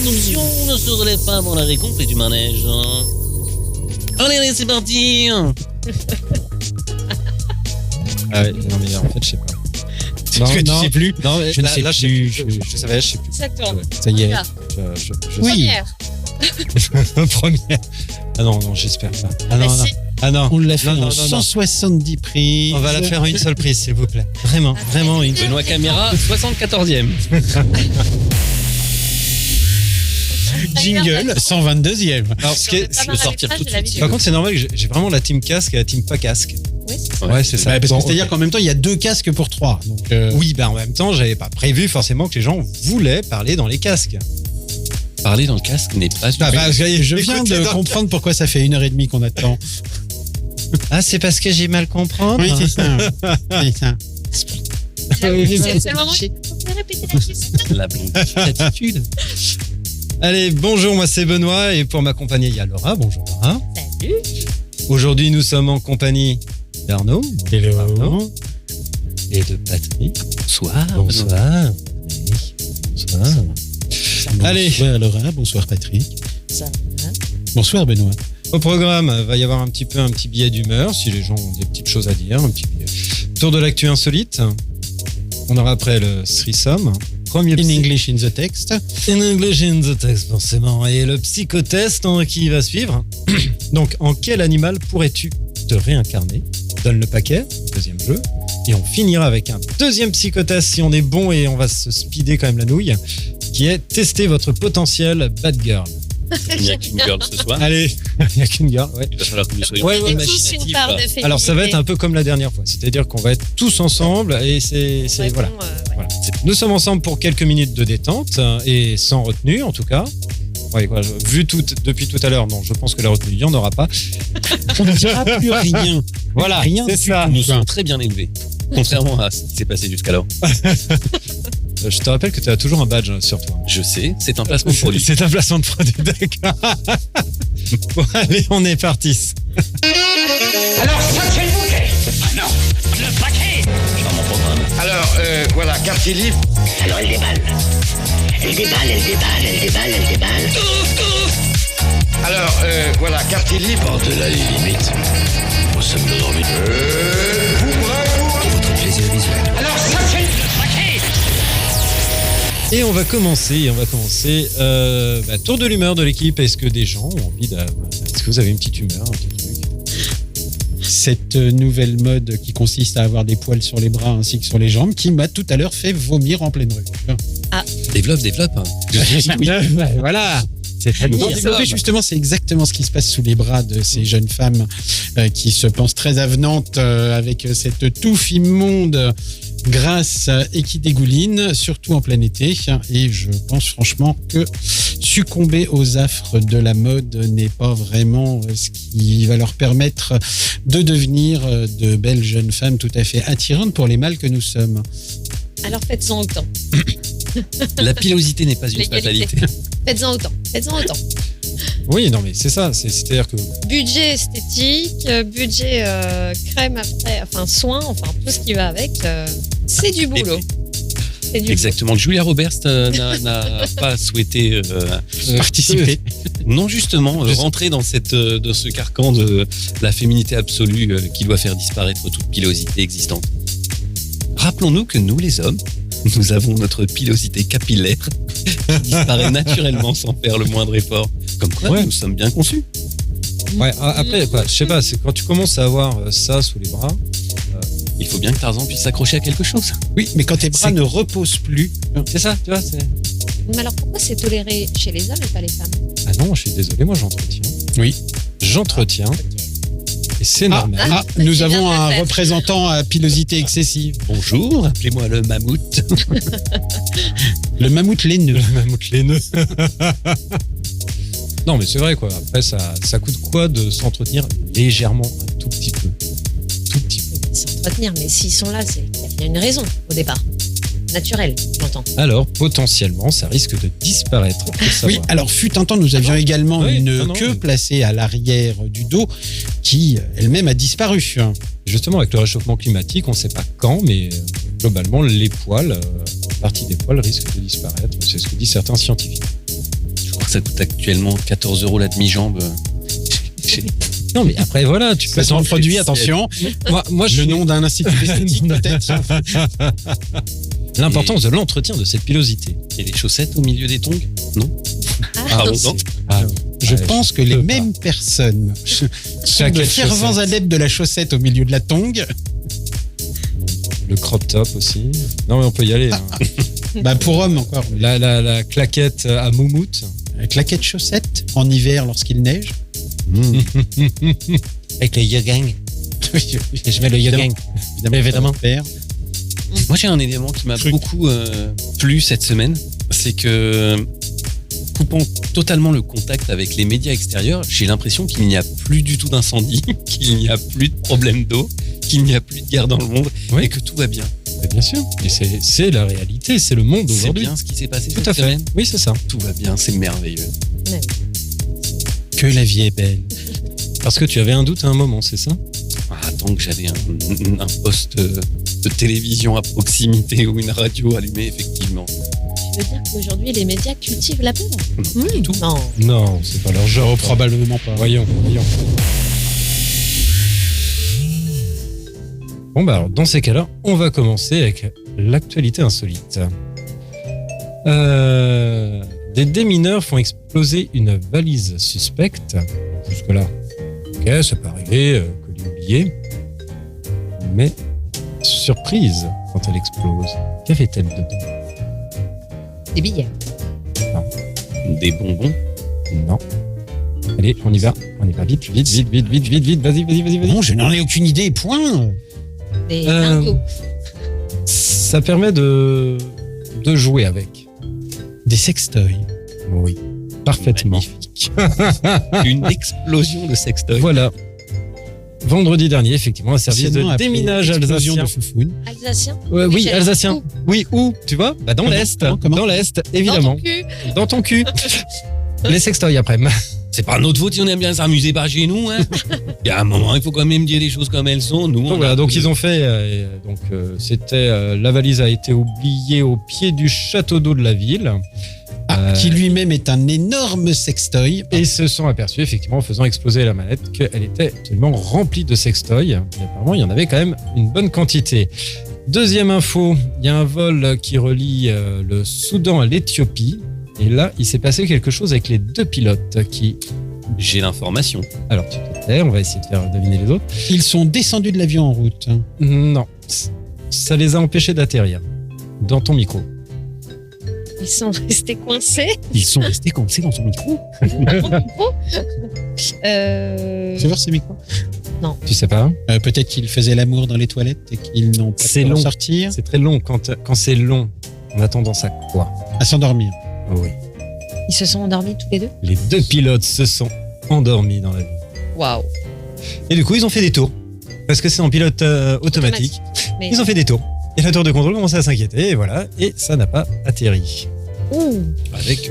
production ne se relève pas avant l'arrêt complet du manège. Allez, c'est parti. Ah ouais, non mais en fait je sais pas. Non, Tu sais plus. Non, Je ne sais là, plus. je savais, je sais plus. Ça tourne. Ça y est. Là. Je Oui. Première. Première. Ah non, j'espère pas. Ah non, Bah, non. si. Ah non. On l'a fait Non, en non, non, non. 170 prises. On va la faire en une seule prise, s'il vous plaît. Vraiment, vraiment une. Benoît Caméra, 74e. Jingle, 122e. Alors, ce qui est, Je peux sortir tout de suite. par contre, c'est normal que j'ai vraiment la team casque et la team pas casque. Oui, Ouais, c'est ça. Bah, parce Bon, que c'est-à-dire ok. qu'en même temps, il y a 2 casques pour 3. Donc, Oui, bah en même temps, j'avais pas prévu forcément que les gens voulaient parler dans les casques. Parler dans le casque n'est pas Ah bah, je viens Écoutez, de dans- comprendre pourquoi ça fait 1h30 qu'on attend. Ah, c'est parce que j'ai mal comprendre. Oui, c'est ça. C'est ça. c'est le moment. Vous pouvez répéter la question? la blonde attitude. Allez, bonjour, moi c'est Benoît et pour m'accompagner, il y a Laura. Bonjour Laura. Salut. Aujourd'hui, nous sommes en compagnie d'Arnaud Hello. et de Patrick. Bonsoir. Bonsoir. Bonsoir. Allez. Bonsoir Laura, bonsoir Patrick. Ça va. Bonsoir Benoît. Au programme, va y avoir un petit billet d'humeur, si les gens ont des petites choses à dire, un petit tour de l'actu insolite. On aura après le threesome. Premier In English in the text. In English in the text, forcément. Et le psychotest qui va suivre. Donc, en quel animal pourrais-tu te réincarner? Donne le paquet, deuxième jeu. Et on finira avec un deuxième psychotest si on est bon et on va se speeder quand même la nouille, qui est tester votre potentiel bad girl. Il n'y a qu'une girl ce soir. Allez, il n'y a qu'une girl, ouais. Il va falloir que nous soyons Ouais, On ouais, est mais tous une part de féminité. Alors ça va être un peu comme la dernière fois, c'est-à-dire qu'on va être tous ensemble et c'est Ouais, voilà. bon, ouais. Voilà. Nous sommes ensemble pour quelques minutes de détente et sans retenue en tout cas. Ouais, quoi, depuis tout à l'heure, non, je pense que la retenue, il n'y en aura pas. On ne dira plus rien. Voilà, Rien c'est du ça. tout. Nous sommes très bien élevés. Contrairement à ce qui s'est passé jusqu'alors. Je te rappelle que tu as toujours un badge sur toi. Je sais, c'est un placement de produit. C'est un placement de produit, d'accord. Bon, allez, on est parti. Alors, ça c'est le bouquet. Ah non, le paquet. Charmant programme. Alors, voilà, quartier libre. Alors, elle déballe. Elle déballe, elle déballe, elle déballe, elle déballe. Alors, voilà, quartier libre. Par-delà les limites, nous sommes désormais pour votre plaisir visuel. Alors, ça c'est le paquet. Et on va commencer. Tour de l'humeur de l'équipe. Est-ce que des gens ont envie est-ce que vous avez une petite humeur, un petit truc? Cette nouvelle mode qui consiste à avoir des poils sur les bras ainsi que sur les jambes, qui m'a tout à l'heure fait vomir en pleine rue. Développe. Voilà. Non, développer, justement, c'est exactement ce qui se passe sous les bras de ces jeunes femmes qui se pensent très avenantes avec cette touffe immonde, grasse et qui dégouline, surtout en plein été. Et je pense franchement que succomber aux affres de la mode n'est pas vraiment ce qui va leur permettre de devenir de belles jeunes femmes tout à fait attirantes pour les mâles que nous sommes. Alors faites-en autant. La pilosité n'est pas une L'égalité. fatalité. Faites-en autant. Faites-en autant. Oui, non, mais c'est ça. C'est-à-dire que Budget esthétique, budget crème après, enfin soin, enfin tout ce qui va avec, c'est du boulot. C'est du Exactement. Julia Roberts n'a pas souhaité Participer. non justement rentrer dans ce carcan de la féminité absolue qui doit faire disparaître toute pilosité existante. Rappelons-nous que nous les hommes, nous avons notre pilosité capillaire qui disparaît naturellement sans faire le moindre effort. Comme quoi, Ouais. nous sommes bien conçus. ouais, après, quoi, je sais pas, c'est quand tu commences à avoir ça sous les bras. Il faut bien que Tarzan puisse s'accrocher à quelque chose. Oui, mais quand tes bras C'est- ne reposent plus, C'est ça, tu vois. Mais alors pourquoi c'est toléré chez les hommes et pas les femmes? Ah non, je suis désolé, moi j'entretiens. Oui. J'entretiens et c'est normal. Nous Tu viens avons de le un faire. représentant à pilosité excessive. Bonjour, appelez-moi le mammouth. Le mammouth laineux. Le mammouth laineux. Non, mais c'est vrai, quoi. Après, ça coûte quoi de s'entretenir légèrement, un tout petit peu? Tout petit peu. S'entretenir, mais s'ils sont là, c'est qu'il y a une raison au départ. Naturelle, j'entends. Alors, potentiellement, ça risque de disparaître. faut Oui, savoir. alors fut un temps, nous avions également Oui, une non, non, queue oui. placée à l'arrière du dos qui elle-même a disparu. Justement, avec le réchauffement climatique, on ne sait pas quand, mais globalement, les poils, une partie des poils risquent de disparaître. C'est ce que disent certains scientifiques. crois que ça coûte actuellement 14 € la demi-jambe. Non, mais après, voilà, tu peux Placement de produit, attention. Moi, Le nom d'un institut esthétique, peut-être. L'importance de l'entretien de cette pilosité. Et les chaussettes au milieu des tongs? Non. Ah, non. Je pense que les mêmes personnes sont de fervents adeptes de la chaussette au milieu de la tongue. Le crop top aussi. Non, mais on peut y aller. Hein. Bah pour hommes encore. La claquette à moumoute. La claquette chaussette en hiver lorsqu'il neige. Avec le yogang. Je mets le yogang. Évidemment. Moi, j'ai un élément qui m'a beaucoup plu cette semaine. C'est que, coupant totalement le contact avec les médias extérieurs, j'ai l'impression qu'il n'y a plus du tout d'incendie, qu'il n'y a plus de problème d'eau, qu'il n'y a plus de guerre dans le monde, et que tout va bien. Mais bien sûr. Et c'est la réalité, c'est le monde C'est aujourd'hui. bien ce qui s'est passé Tout cette à fait. semaine. Oui, c'est ça. Tout va bien, c'est merveilleux. Que la vie est belle. Parce que tu avais un doute à un moment, c'est ça? Ah, tant que j'avais un poste de télévision à proximité ou une radio allumée, effectivement. Tu veux dire qu'aujourd'hui, les médias cultivent la peur? Non, pas du tout. Non. Non, c'est pas leur genre. Probablement pas. Voyons. Bon, bah alors, dans ces cas-là, on va commencer avec l'actualité insolite. Des démineurs font exploser une valise suspecte. Jusque-là, ok, ça peut arriver, colis oublié. Mais, surprise, quand elle explose, qu'avait-elle dedans? Des billets. Des bonbons. Non. Allez, on y va vite, vas-y. Non, je n'en ai aucune idée, point. Des lingots. Ça permet de jouer avec. Des sextoys. Oui, parfaitement. Magnifique. Une explosion de sextoy. Voilà. Vendredi dernier, effectivement, un service Anciennement de appelé déminage explosion alsacien. de foufoune. Alsacien? Oui, j'allais alsacien. dire Oui, où? Tu vois? Bah, dans l'Est. Comment Dans l'Est, où? évidemment. Dans ton cul. Dans ton cul. Les sextoys après. C'est pas notre faute si on aime bien s'amuser par chez nous. Hein. Il y a un moment, il faut quand même dire les choses comme elles sont. Nous, Donc voilà, donc ils ont fait. C'était la valise a été oubliée au pied du château d'eau de la ville. Qui lui-même est un énorme sextoy. Et ils se sont aperçus, effectivement, en faisant exploser la manette, qu'elle était absolument remplie de sextoys. Et apparemment, il y en avait quand même une bonne quantité. Deuxième info, il y a un vol qui relie le Soudan à l'Éthiopie. Et là, il s'est passé quelque chose avec les deux pilotes qui... J'ai l'information. Alors, tu te tais, on va essayer de faire deviner les autres. Ils sont descendus de l'avion en route. Non, ça les a empêchés d'atterrir. Dans ton micro. Ils sont restés coincés. Ils sont restés coincés dans son micro. Fais voir ces micros. Tu sais pas? Peut-être qu'ils faisaient l'amour dans les toilettes et qu'ils n'ont pas C'est pu en long. sortir. C'est très long. Quand c'est long, on a tendance à quoi? À s'endormir. Oui. Ils se sont endormis tous les deux. Les deux pilotes se sont endormis dans l'avion. Waouh. Et du coup, ils ont fait des tours. Parce que c'est en pilote automatique. Mais... Ils ont fait des tours. Et la tour de contrôle commençait à s'inquiéter. Et voilà. Et ça n'a pas atterri. Ouh. Avec,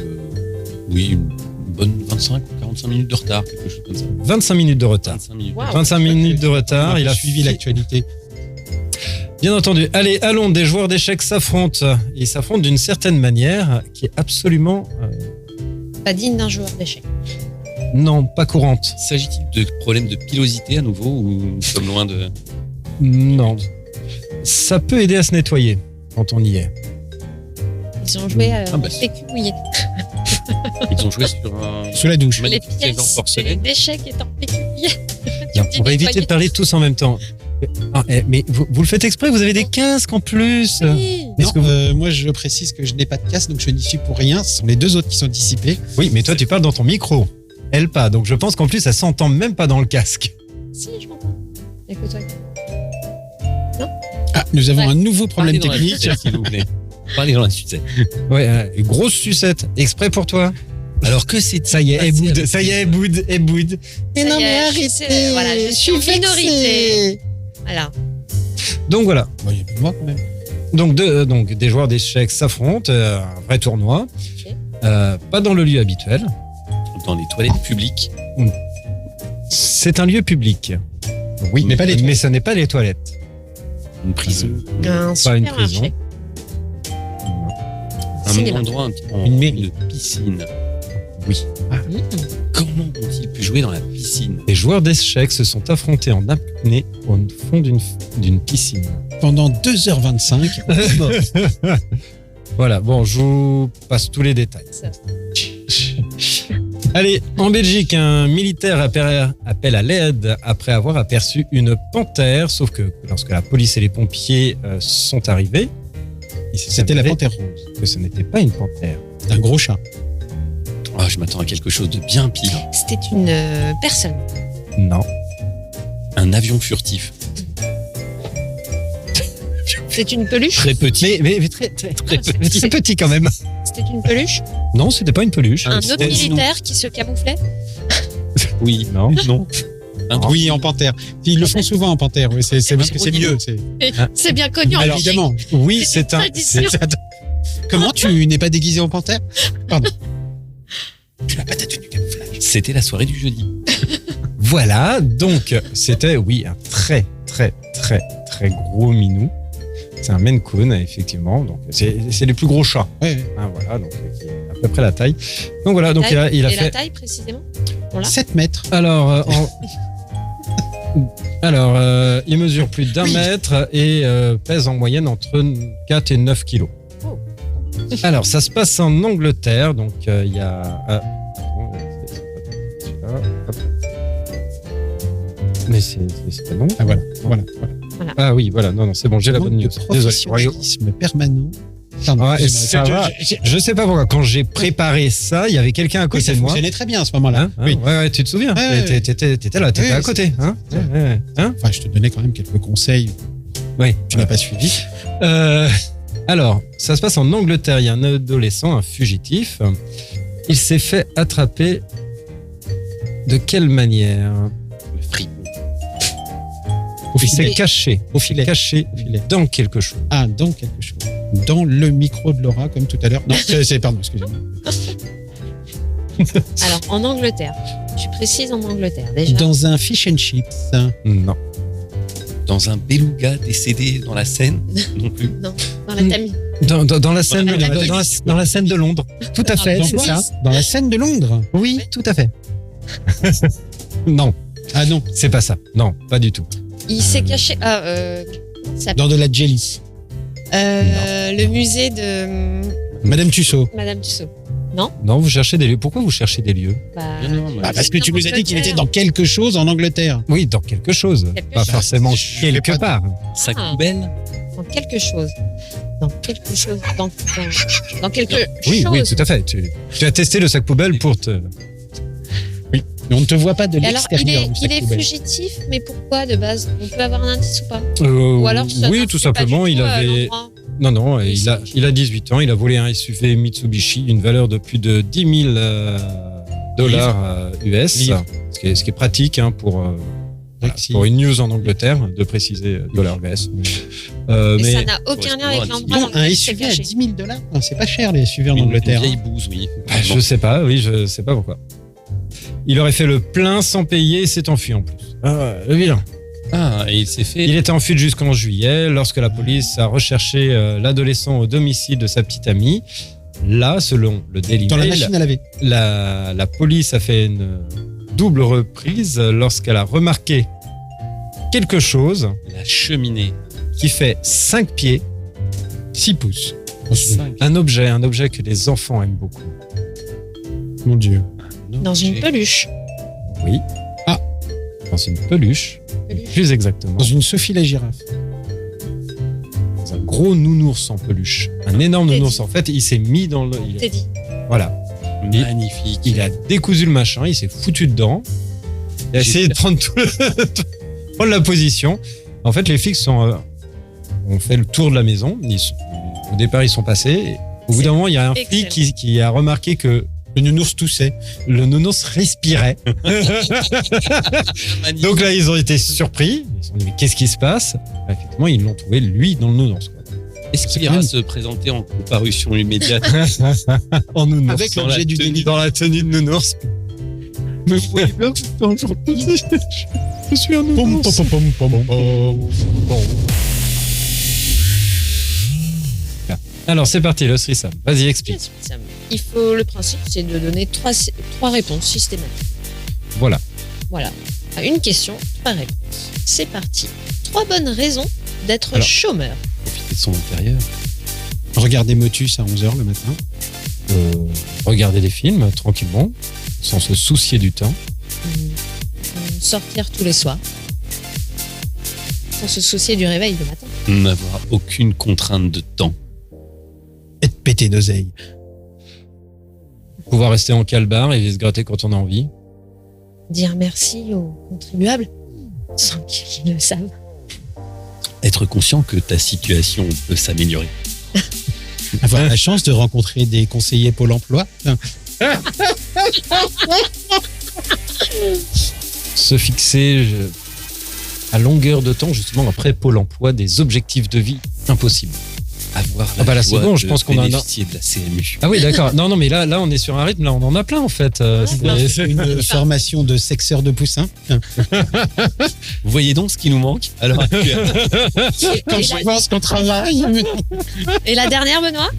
une bonne 25 ou 45 minutes de retard, quelque chose comme ça. 25 minutes de retard. 25 minutes. Waouh. 25 minutes de retard. Il a suivi l'actualité. Bien entendu. Allez, allons, des joueurs d'échecs s'affrontent. Ils s'affrontent d'une certaine manière qui est absolument... Pas digne d'un joueur d'échecs. non, pas courante. S'agit-il de problèmes de pilosité à nouveau ou nous sommes loin de... Non. Ça peut aider à se nettoyer quand on y est. Ils ont joué à Ah bah, PQ mouillé. Ils ont joué sur un... Sous la douche. Les magnifique élément pièces porcelaine. d'échecs étant PQ mouillé. Bien, on va éviter de parler tous en même temps. Mais vous le faites exprès, vous avez des casques en plus. Oui. Non, Est-ce que moi je précise que je n'ai pas de casque, donc je n'y suis pour rien. Ce sont les deux autres qui sont dissipés. Oui, mais toi tu parles dans ton micro. Elle pas, donc je pense qu'en plus ça s'entend même pas dans le casque. Si, je m'entends. Écoute-toi. Ah, nous avons Ouais. un nouveau problème Parlez dans la technique. sucette, s'il vous plaît. Parlez dans la sucette. Ouais, grosse sucette, exprès pour toi. Alors que c'est... Ça y est, elle boude, ça y est, elle boude. Ça y est, voilà, je suis en minorité. Voilà. Donc voilà. Bon, il y a plus de moi quand même. Donc des joueurs d'échecs s'affrontent, un vrai tournoi. Ok. Pas dans le lieu habituel. Dans les toilettes publiques. C'est un lieu public. Oui, mais pas les Mais ce n'est pas les toilettes. Une prison. Un Pas une supermarché. prison. Un Cinéma. endroit, Une mairie. une piscine. Comment ont-ils pu jouer dans la piscine? Les joueurs d'échecs se sont affrontés en apnée au fond d'une piscine. Pendant 2h25. Voilà, bon, je vous passe tous les détails. Ça. Allez, en Belgique, un militaire appelle à l'aide après avoir aperçu une panthère, sauf que lorsque la police et les pompiers sont arrivés, C'était la panthère rose. que ce n'était pas une panthère. C'est un gros chat. Ah, je m'attends à quelque chose de bien pire. C'était une personne. Non. Un avion furtif. C'est une peluche. Très petit. Mais très petit. C'est petit quand même. C'était une peluche. Non, c'était pas une peluche. Un autre militaire qui se camouflait. Oui. Non. Non. Un truc. Oui, en panthère. Ils le font souvent en panthère. Oui, c'est parce que c'est mieux. C'est bien connu en Alors, Belgique. évidemment. Oui, C'est c'est un. une tradition. Comment tu n'es pas déguisé en panthère? Pardon. Tu n'as pas ta tenue camouflage. C'était la soirée du jeudi. Voilà, donc c'était, oui, un très gros minou. C'est un Maine Coon, effectivement. Donc c'est les plus gros chats. Ouais. Hein, voilà, donc qui est à peu près la taille. Donc voilà, donc il a Et fait. la taille précisément. Voilà. 7 mètres. Alors, il mesure plus d'1 mètre et pèse en moyenne entre 4 et 9 kilos. Oh. Alors, ça se passe en Angleterre, donc il y a. Pardon, c'est celui-là. Hop. Mais c'est pas bon. Ah, voilà. Ah oui, voilà, non, c'est bon, j'ai la bonne news. Désolé. Professionnalisme permanent. Pardon, Ouais, ça excusez-moi. va. Je sais pas pourquoi. Quand j'ai préparé ça, il y avait quelqu'un à Oui, côté ça de moi. fonctionnait très bien à ce moment-là. Hein Oui. Ouais, tu te souviens. Ouais, ouais. T'étais là, t'étais Oui, à côté. Hein c'est- Ouais. Hein Enfin, je te donnais quand même quelques conseils. Oui. Tu n'as pas suivi. Alors, ça se passe en Angleterre. Il y a un adolescent, un fugitif. Il s'est fait attraper. De quelle manière? Le fripon. Il s'est caché. Au filet. Caché dans quelque chose. Ah, dans quelque chose. Dans le micro de Laura, comme tout à l'heure. Non, pardon, excusez-moi. Alors en Angleterre. Tu précises en Angleterre déjà. Dans un fish and chips. Non. Dans un beluga décédé dans la Seine. Non plus. Non, dans la Tamise. Dans la scène, Ouais, dans la scène de Londres. Tout à fait, Dans c'est quoi ça. Dans la scène de Londres. Oui, tout à fait. Non, Ah non, c'est pas ça. Non, pas du tout. Il s'est caché. Ça dans de la jelly. le musée de Madame Tussaud. Madame Tussaud. Non, vous cherchez des lieux. Pourquoi vous cherchez des lieux? Parce que tu nous as dit qu'il était dans quelque chose en Angleterre. Oui, dans quelque chose. Quelque Pas chose. forcément Je fais quelque pas- part. Sac Ah. poubelle. Dans quelque chose. Dans quelque chose. Dans quelque Oui, chose. oui, tout à fait. Tu as testé le sac poubelle pour te. Mais on ne te voit pas de Et alors, l'extérieur. du sac il est poubelle. fugitif, mais pourquoi de base? On peut avoir un indice ou pas? Euh, Ou alors ça oui, n'inclut tout pas simplement, du il tout à avait. l'endroit. Non, Oui, il a 18 ans, il a volé un SUV Mitsubishi d'une valeur de plus de 10 000 dollars US, Livres. ce qui est pratique hein, Taxi. pour une news en Angleterre, de préciser dollars US. Et Mais ça n'a aucun lien avec correspond à l'endroit Bon, dans un lequel c'est SUV à caché. 10 000 $. Non, c'est pas cher les SUV en Une Angleterre. vieille bouse, oui. je sais pas, oui, je sais pas pourquoi. Il aurait fait le plein sans payer et s'est enfui en plus. Le vilain. Ah, et il s'est fait. Il était en fuite jusqu'en juillet lorsque la police a recherché l'adolescent au domicile de sa petite amie. Là, selon le Daily Dans la Mail, machine à laver. la police a fait une double reprise lorsqu'elle a remarqué quelque chose La cheminée. qui fait 5 pieds, 6 pouces. un objet que les enfants aiment beaucoup. Mon Dieu. Dans une peluche. Oui. Ah. Dans une peluche, Peluche. plus exactement. Dans une Sophie la girafe. Dans un gros nounours en peluche. Un énorme Teddy. nounours. En fait, il s'est mis dans le... T'es dit. Voilà. Magnifique. Il a décousu le machin, il s'est foutu dedans. Il a essayé de prendre prendre la position. En fait, les flics ont fait le tour de la maison. Au départ, ils sont passés. Au bout d'un moment, il y a un flic qui a remarqué que Le nounours toussait. le nounours respirait. Donc là, ils ont été surpris. Ils se sont dit, mais qu'est-ce qui se passe? Effectivement, ils l'ont trouvé, lui, dans le nounours. Quoi. Est-ce qu'il ira se présenter en comparution immédiate? En nounours. Avec Dans l'objet la du tenue- délit. Dans la tenue de nounours. Mais vous voyez bien que c'est un jour Je suis un Pom, nounours. pom, pom, pom, pom. Bon. Alors, c'est parti, le threesome. Vas-y, explique. Il faut, le principe, c'est de donner trois réponses systématiques. Voilà. Voilà. À une question, 3 réponses. C'est parti. 3 bonnes raisons d'être Alors. chômeur. Profiter de son intérieur. Regardez Motus à 11h le matin. Regarder des films tranquillement, sans se soucier du temps. Sortir tous les soirs. Sans se soucier du réveil le matin. N'avoir aucune contrainte de temps. Et de péter d'oseille. Pouvoir rester en calbar et se gratter quand on a envie. Dire merci aux contribuables sans qu'ils le savent. Être conscient que ta situation peut s'améliorer. Avoir la chance de rencontrer des conseillers Pôle emploi. Se fixer à longueur de temps, justement, après Pôle emploi, des objectifs de vie impossibles. Avoir Ah bah là, c'est joie bon, je de pense qu'on en a- bénéficier de la CMU. Ah oui, d'accord. Non, mais là, on est sur un rythme, là, on en a plein, en fait. C'est- Une formation de sexeur de poussins. Vous voyez donc ce qui nous manque à l'heure actuelle. Quand je pense qu'on travaille. Et la dernière, Benoît?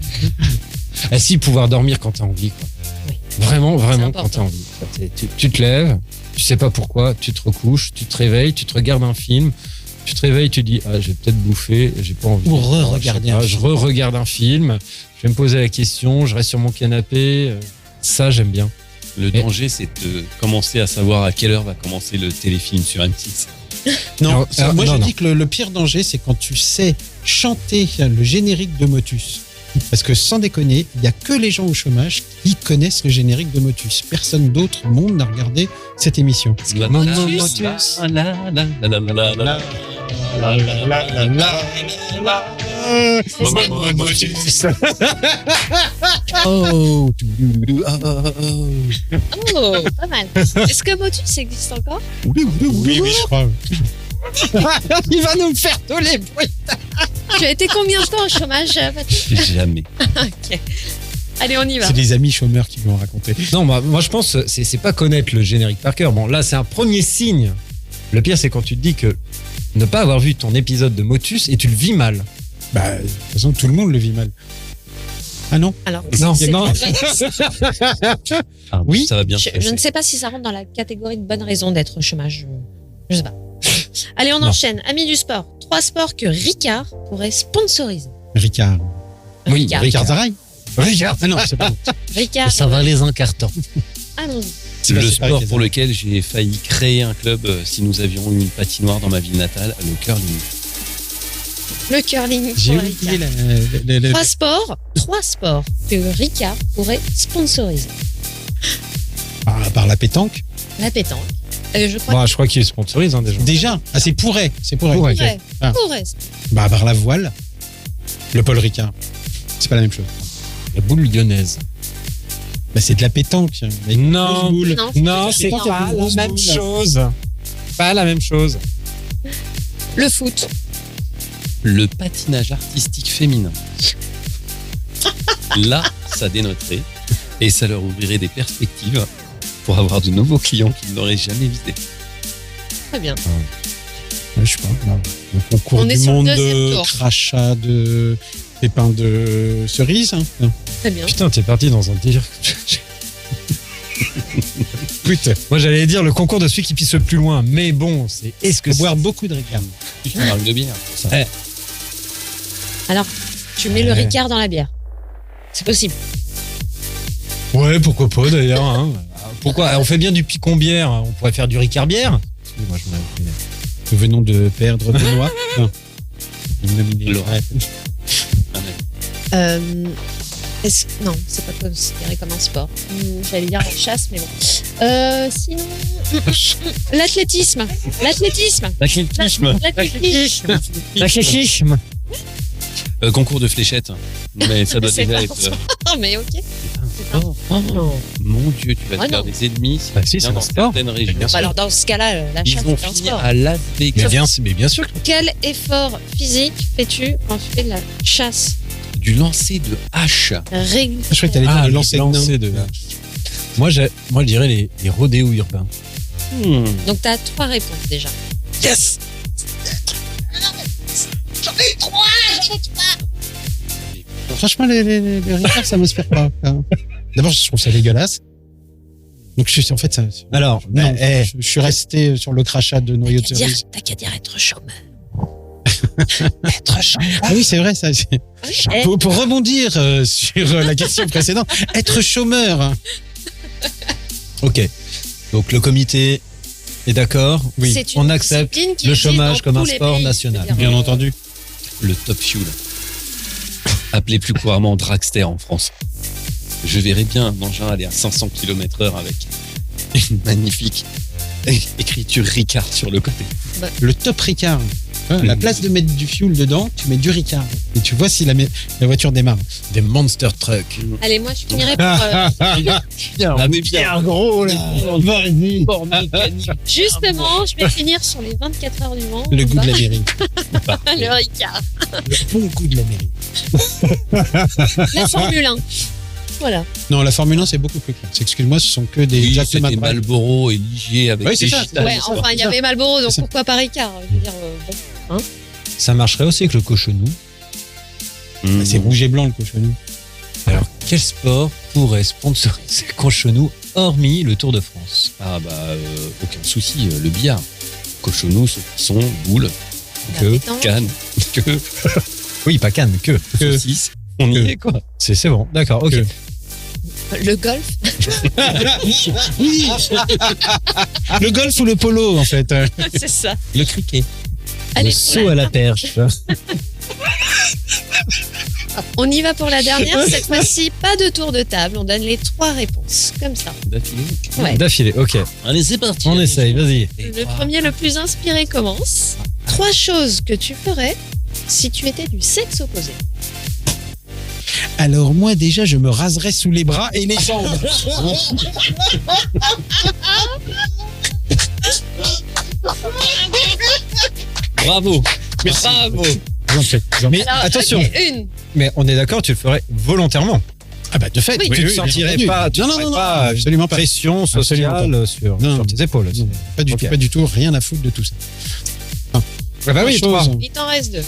Ah si, pouvoir dormir quand t'as envie, quoi. Oui. Vraiment, C'est vraiment, important. quand t'as envie. Tu te lèves, tu sais pas pourquoi, tu te recouches, tu te réveilles, tu te regardes un film, tu te réveilles, tu dis, ah, j'ai peut-être bouffé, j'ai pas envie. Ou Alors, re-regarder je sais un pas, film. Je re-regarde un film, je vais me poser la question, je reste sur mon canapé. Ça, j'aime bien. Le danger, c'est de commencer à savoir à quelle heure va commencer le téléfilm sur M6. Non, Alors, moi non, je non. dis que le pire danger, c'est quand tu sais chanter le générique de Motus. Parce que sans déconner, il n'y a que les gens au chômage qui connaissent le générique de Motus. Personne d'autre au monde n'a regardé cette émission. Oh, Oh, pas mal. Est-ce que Motus existe encore? oui, je crois. Il va nous faire tous les bruits. Tu as été combien de temps au chômage, Patrick? Jamais. Ok. Allez, on y va. C'est des amis chômeurs qui l'ont raconté. Non, bah, moi je pense c'est pas connaître le générique par cœur. Bon, là c'est un premier signe. Le pire c'est quand tu te dis que ne pas avoir vu ton épisode de Motus et tu le vis mal. Bah, de toute façon, tout le monde le vit mal. Ah non? Alors, Non, c'est- non. Ah, Oui, ça va bien. je ne sais pas si ça rentre dans la catégorie de bonnes raisons d'être au chômage. Je sais pas. Allez, on Non. enchaîne. Amis du sport. 3 sports que Ricard pourrait sponsoriser. Ricard. Oui, Ricard. Ricard Zaraï? Ricard. Ah non, c'est pas. Ricard. va les encartants. Allons-y. C'est Bah, le c'est pas sport avec pour les lequel j'ai failli créer un club si nous avions eu une patinoire dans ma ville natale, le curling. Le curling J'ai pour oublié Ricard. 3 sports que Ricard pourrait sponsoriser. par la pétanque. La pétanque. Je crois Bah, je crois qu'il sponsorise hein, déjà. Déjà. Ah, c'est pourrait. C'est pourrait. Pourrait. qu'il pourrait. Ah. Pourrait. Bah, par la voile. Le Paul Ricard. C'est pas la même chose. La boule lyonnaise. Bah, c'est de la pétanque. Avec une Non. grosse boule. Non, c'est c'est pas pas une grosse la même boule. chose. Pas la même chose. Le foot. Le patinage artistique féminin. Là, ça dénoterait et ça leur ouvrirait des perspectives pour avoir de nouveaux clients qu'ils n'auraient jamais visés. Très bien. Ouais, je sais pas. Le concours On est du sur le monde deuxième de tour. crachat de pépins de cerise. Hein. Non. Très bien. Putain, t'es parti dans un délire. Putain. Moi, j'allais dire le concours de celui qui pisse le plus loin. Mais bon, c'est. Est-ce que Faut boire beaucoup de Ricard. Tu marques de bière. Ça. Alors, tu mets le Ouais. Ricard dans la bière. C'est possible. Ouais, pourquoi pas d'ailleurs. Hein. Pourquoi? On fait bien du picon bière. On pourrait faire du Ricard bière. Excusez-moi, je m'en avais pris. Nous venons de perdre Benoît. Non. Nominé. Laurent. Ouais. Non, c'est pas considéré comme un sport. J'allais dire la chasse, mais bon. Sinon, l'athlétisme. L'athlétisme. L'athlétisme. L'athlétisme. Concours de fléchettes. Mais ça doit C'est déjà pas être. Oh, mais ok. Oh, mon Dieu, tu vas te Ah, faire non. des ennemis si Bah, tu si, viens c'est dans un sport. certaines régions. Bien sûr. Alors, dans ce cas-là, la Ils chasse, vont c'est un finir sport. à Las Vegas. Mais bien sûr. Quel effort physique fais-tu quand tu fais de la chasse Du lancer de hache. régulière? Je crois que t'allais dire le lancer de nain. de. Moi, je dirais les rodéos urbains. Donc, tu as 3 réponses déjà. Yes. Ça, franchement, les Ricard, ça m'inspire pas. D'abord, je trouve ça dégueulasse. Donc, en fait, ça. Alors, Non, je suis resté sur le crachat de noyau de cerise. T'as qu'à dire être chômeur. Ah oui, c'est vrai, ça. Pour rebondir sur la question précédente, être chômeur. ok. Donc le comité est d'accord. Oui. C'est une On accepte discipline qui le existe chômage dans comme un tous les sport pays, national. c'est-à-dire, Bien entendu. Le top fuel. Appelé plus couramment dragster en France. Je verrais bien un engin aller à 500 km/h avec une magnifique écriture Ricard sur le côté. Le top Ricard. À la place de mettre du fuel dedans, tu mets du Ricard. Et tu vois si la voiture démarre. Des monster trucks. Allez, moi, je finirai pour. La pierre gros, là. Vas-y. Justement, je vais finir sur les 24 heures du Mans. Le goût de la mairie. Le Ricard. Le bon goût de la mairie. La Formule 1. Voilà. Non, la Formule 1, c'est beaucoup plus clair. Excuse-moi, ce sont que des Oui, Jack c'était McBride. Marlboro et Ligier avec Oui, c'est des ça. gitanes. Ouais, enfin, il y avait Marlboro, donc C'est ça. pourquoi pas Ricard? Je veux dire, bon. Ça marcherait aussi avec le cochonou. Mmh. C'est rouge et blanc, le cochonou. Alors, quel sport pourrait sponsoriser Cochonou hormis le Tour de France? Ah bah aucun souci, le billard. Cochonou, saucisson, boule, La que, pétanque. canne, que, Oui, pas Cannes, que. saucisse. On y est quoi. C'est bon, d'accord, ok. Que. Le golf. Oui. Le golf ou le polo, en fait. C'est ça. Le cricket. Allez, Le saut à la perche. on y va pour la dernière. Cette fois-ci, pas de tour de table. On donne les 3 réponses. Comme ça. D'affilée. Ouais. D'affilée, ok. Allez, c'est parti. On essaye, vas-y. Le premier, le plus inspiré, commence. 3 choses que tu ferais si tu étais du sexe opposé. Alors, moi, déjà, je me raserais sous les bras et les jambes. Bravo. Bravo. Mais Alors, attention, ok, une. mais on est d'accord, tu le ferais volontairement. Ah bah, de fait. Oui. Tu ne sentirais pas, tu Non, n'aurais non, pas absolument pas. pression Absolument sociale sur Non. tes épaules. Non, pas du Ok. tout, pas du tout. Rien à foutre de tout ça. Ah bah oui, Trois toi. choses. Il t'en reste 2.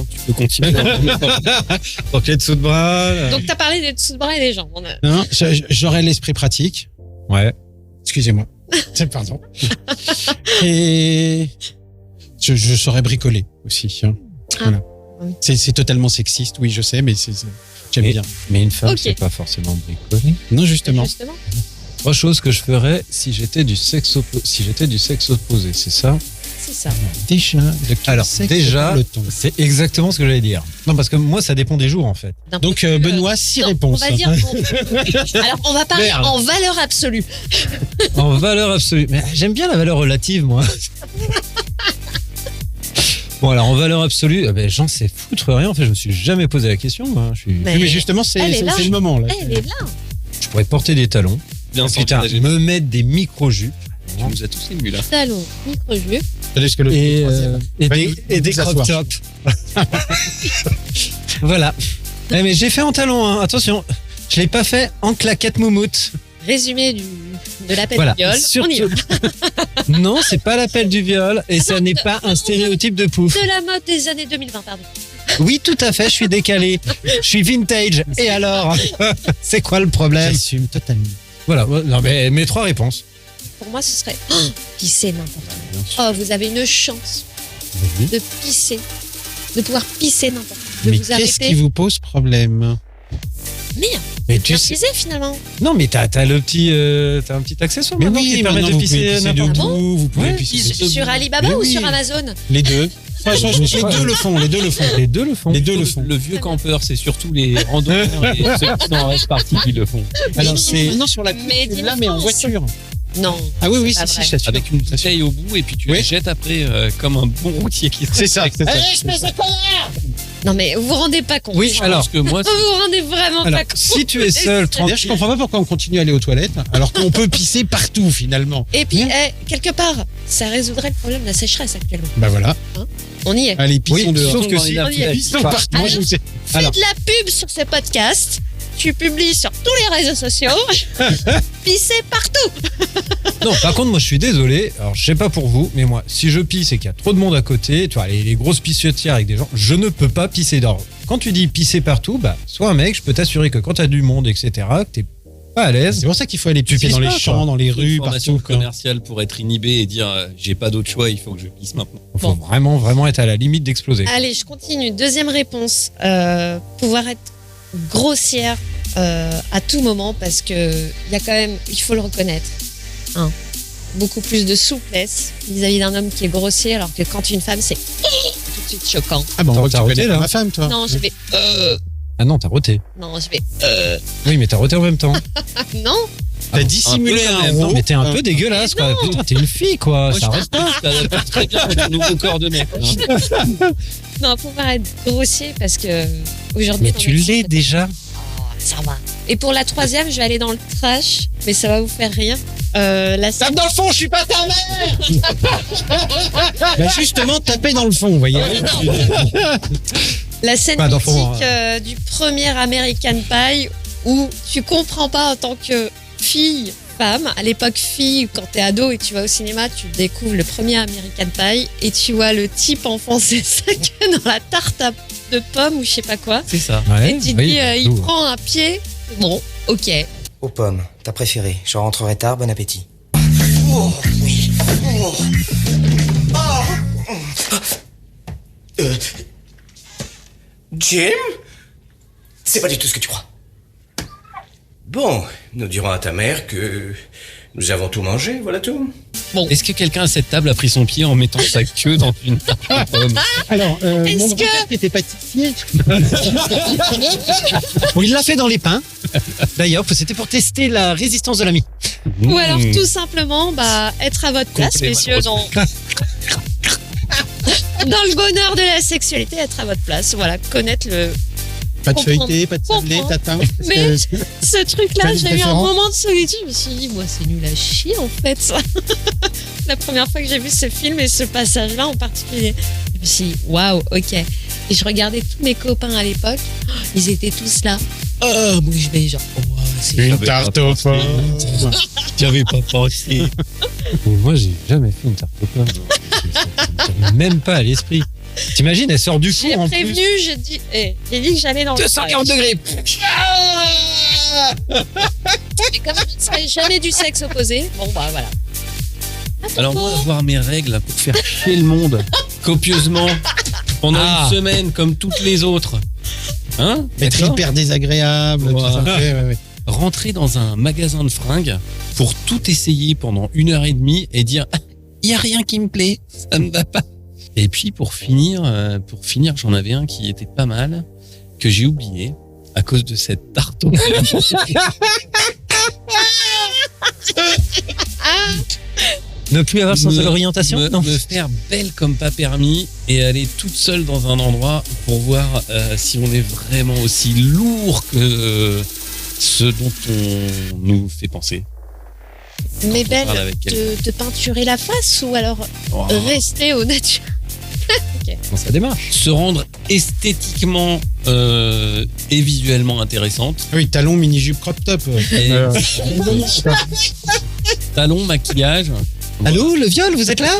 Tu peux continuer. Donc les dessous de bras. Donc, t'as parlé des dessous de bras et des jambes. On a- Non, j'aurais l'esprit pratique. Ouais. Excusez-moi. Pardon. Et je saurais bricoler aussi. Hein. Voilà. Oui. C'est totalement sexiste, oui, je sais, mais j'aime Et- bien. Mais une femme, Ok. c'est pas forcément bricoler. Non, justement. Justement. 3 choses que je ferais si j'étais du sexe opposé, c'est ça? C'est ça. Déjà, de quel Alors sexe déjà, parle-t-on c'est exactement ce que j'allais dire. Non, parce que moi, ça dépend des jours en fait. D'un Donc, point de vue, Benoît, 6 non, réponses. On va dire. Alors, on va parler Merde. en valeur absolue. En valeur absolue. Mais j'aime bien la valeur relative, moi. Bon, alors en valeur absolue, j'en sais foutre rien. En fait, je me suis jamais posé la question. Moi. Mais- Oui, mais justement, Elle est c'est là. le moment. Là. Elle est là. Je pourrais porter des talons. Bien Putain, me mettre des micro-jupes. Tu nous as tous émus là. Talon, micro-jupe. Parce que le troisième. Et Bah, des vous crop asseoir. tops. Voilà. Mais j'ai fait en talons, hein. Attention. Je l'ai pas fait en claquette moumoute. Résumé de l'appel Voilà. du viol. On y va. Non, c'est pas l'appel du viol et ça n'est pas un stéréotype de pouf. De la mode des années 2020, pardon. Oui, tout à fait, je suis décalé. Je suis vintage. Et alors? C'est quoi le problème? J'assume totalement. Voilà. Non, mais mes 3 réponses. Pour moi, ce serait pisser n'importe où. Oh, vous avez une chance de pisser, de pouvoir pisser n'importe où. De Mais vous qu'est-ce arrêter. qui vous pose problème? Merde, Mais bien pisser finalement. Non, mais t'as le petit, t'as un petit accessoire maintenant qui permet maintenant, de vous pisser pouvez pisser n'importe où. debout, vous pouvez Ouais, pisser pisser debout. Sur Alibaba Mais ou oui. sur Amazon? Les deux. Franchement, les deux le font, les deux le font. Les deux le font. Les deux le font. Le vieux campeur, c'est surtout les randonneurs et ceux qui sont en reste partie qui le font. Alors c'est non sur la Mais côte, là, mais en d'Île-de-France. voiture. Non. Ah oui, oui, C'est pas si, si, vrai. je t'assure. Avec une bouteille au bout et puis tu Oui. les jettes après comme un bon routier qui C'est ça, c'est ça. Non, mais vous vous rendez pas compte. Oui, alors, Parce que moi, Vous vous rendez vraiment alors, pas compte. si tu es seul, D'ailleurs, je comprends pas pourquoi on continue à aller aux toilettes alors qu'on peut pisser partout finalement. Et puis, quelque part, ça résoudrait le problème de la sécheresse actuellement. Bah voilà. On y est. Allez, pissons oui, dehors. sauf que si, On y est. Pissons partout. Moi, je vous ai- Faites de la pub sur ce podcast. tu publies sur tous les réseaux sociaux, pisser partout. Non, par contre, moi, je suis désolé. Alors, je sais pas pour vous, mais moi, si je pisse et qu'il y a trop de monde à côté, tu vois, les grosses pissotières avec des gens, je ne peux pas pisser dehors. Quand tu dis pisser partout, bah, sois un mec, je peux t'assurer que quand t'as du monde, etc., que t'es pas à l'aise. C'est pour ça qu'il faut aller Tu pisser pisses dans les pas, champs, quoi. dans les Une rues, formation partout. quoi. commerciale pour être inhibé et dire j'ai pas d'autre choix, il faut que je pisse maintenant. Il faut vraiment être à la limite d'exploser. Allez, je continue. Deuxième réponse. Pouvoir être grossière à tout moment parce que il y a quand même, il faut le reconnaître, beaucoup plus de souplesse vis-à-vis d'un homme qui est grossier, alors que quand une femme, c'est tout de suite choquant. Ah bon, on voit que T'as tu roté, connais là. pas ma femme, toi. Non, je vais. Ah non, t'as roté. Non, je vais. Oui, mais t'as roté en même temps. Non. T'as dissimulé un peu quand un même, rot. Mais t'es un peu dégueulasse, quoi. Putain, t'es une fille, quoi. Moi, Ça je arrête pense que tu t'adaptes très bien à ton nouveau corps de mec. hein. Non, pouvoir être grossier parce que aujourd'hui. Mais dans tu notre l'es déjà. Oh, ça va. Et pour la troisième, je vais aller dans le trash, mais ça va vous faire rire. La scène. Tape dans le fond, je suis pas ta mère. Bah justement, taper dans le fond, vous voyez. La scène Pas d'enfant, mythique du premier American Pie où tu comprends pas en tant que fille, femme, à l'époque fille, quand t'es ado et tu vas au cinéma, tu découvres le premier American Pie et tu vois le type enfoncer sa queue dans la tarte de pommes ou je sais pas quoi. C'est ça. Ouais, Et tu te oui, dis, il nous. prend un pied. Bon, ok. Aux pommes, ta préférée. Je rentrerai tard, bon appétit. Jim? C'est pas du tout ce que tu crois. Bon, nous dirons à ta mère que nous avons tout mangé, voilà tout. Est-ce que quelqu'un à cette table a pris son pied en mettant sa queue dans une tarte de pommes? Alors, Est-ce mon que- grand-père qui était pâtissier. Bon, il l'a fait dans les pains. D'ailleurs, c'était pour tester la résistance de l'ami. Ou alors tout simplement, être à votre place, Complet, messieurs, dans le bonheur de la sexualité, être à votre place. Voilà, connaître le. Pas de Comprends. feuilleté, pas de sablé, Comprends. tatin. Mais ce truc-là, T'as une j'ai eu un préférence moment de solitude. Je me suis dit, moi, c'est nul à chier, en fait, ça. La première fois que j'ai vu ce film et ce passage-là en particulier, je me suis dit, waouh, ok. Et je regardais tous mes copains à l'époque, ils étaient tous là. Oh, bouche bée, genre, oh, c'est Une J'avais tarte pas aux pommes. J'avais pas pensé. Moi, j'ai jamais fait une tarte aux pommes. Ça me vient même pas à l'esprit. T'imagines, elle sort du J'ai four en prévenu, plus. j'ai dit que j'allais dans le 240 degrés. Mais comme je ne serais jamais du sexe opposé, bon, bah voilà. Alors moi, avoir mes règles pour faire chier le monde copieusement pendant Ah. une semaine comme toutes les autres. Hein? Être D'accord. hyper désagréable. tout ça. Voilà. Ouais. Rentrer dans un magasin de fringues pour tout essayer pendant 1h30 et dire il y a rien qui me plaît, ça me va pas. Et puis pour finir, j'en avais un qui était pas mal que j'ai oublié à cause de cette tarte aux pommes. Ne plus avoir sans seule orientation. Non. me faire belle comme pas permis et aller toute seule dans un endroit pour voir si on est vraiment aussi lourd que ce dont on nous fait penser. Mais on belle, parle avec te peinturer la face ou alors Oh. rester au naturel. Dans sa démarche. Se rendre esthétiquement et visuellement intéressante. Ah oui, talon, mini-jupe, crop top. Et talons, maquillage. Allô, le viol, vous êtes là?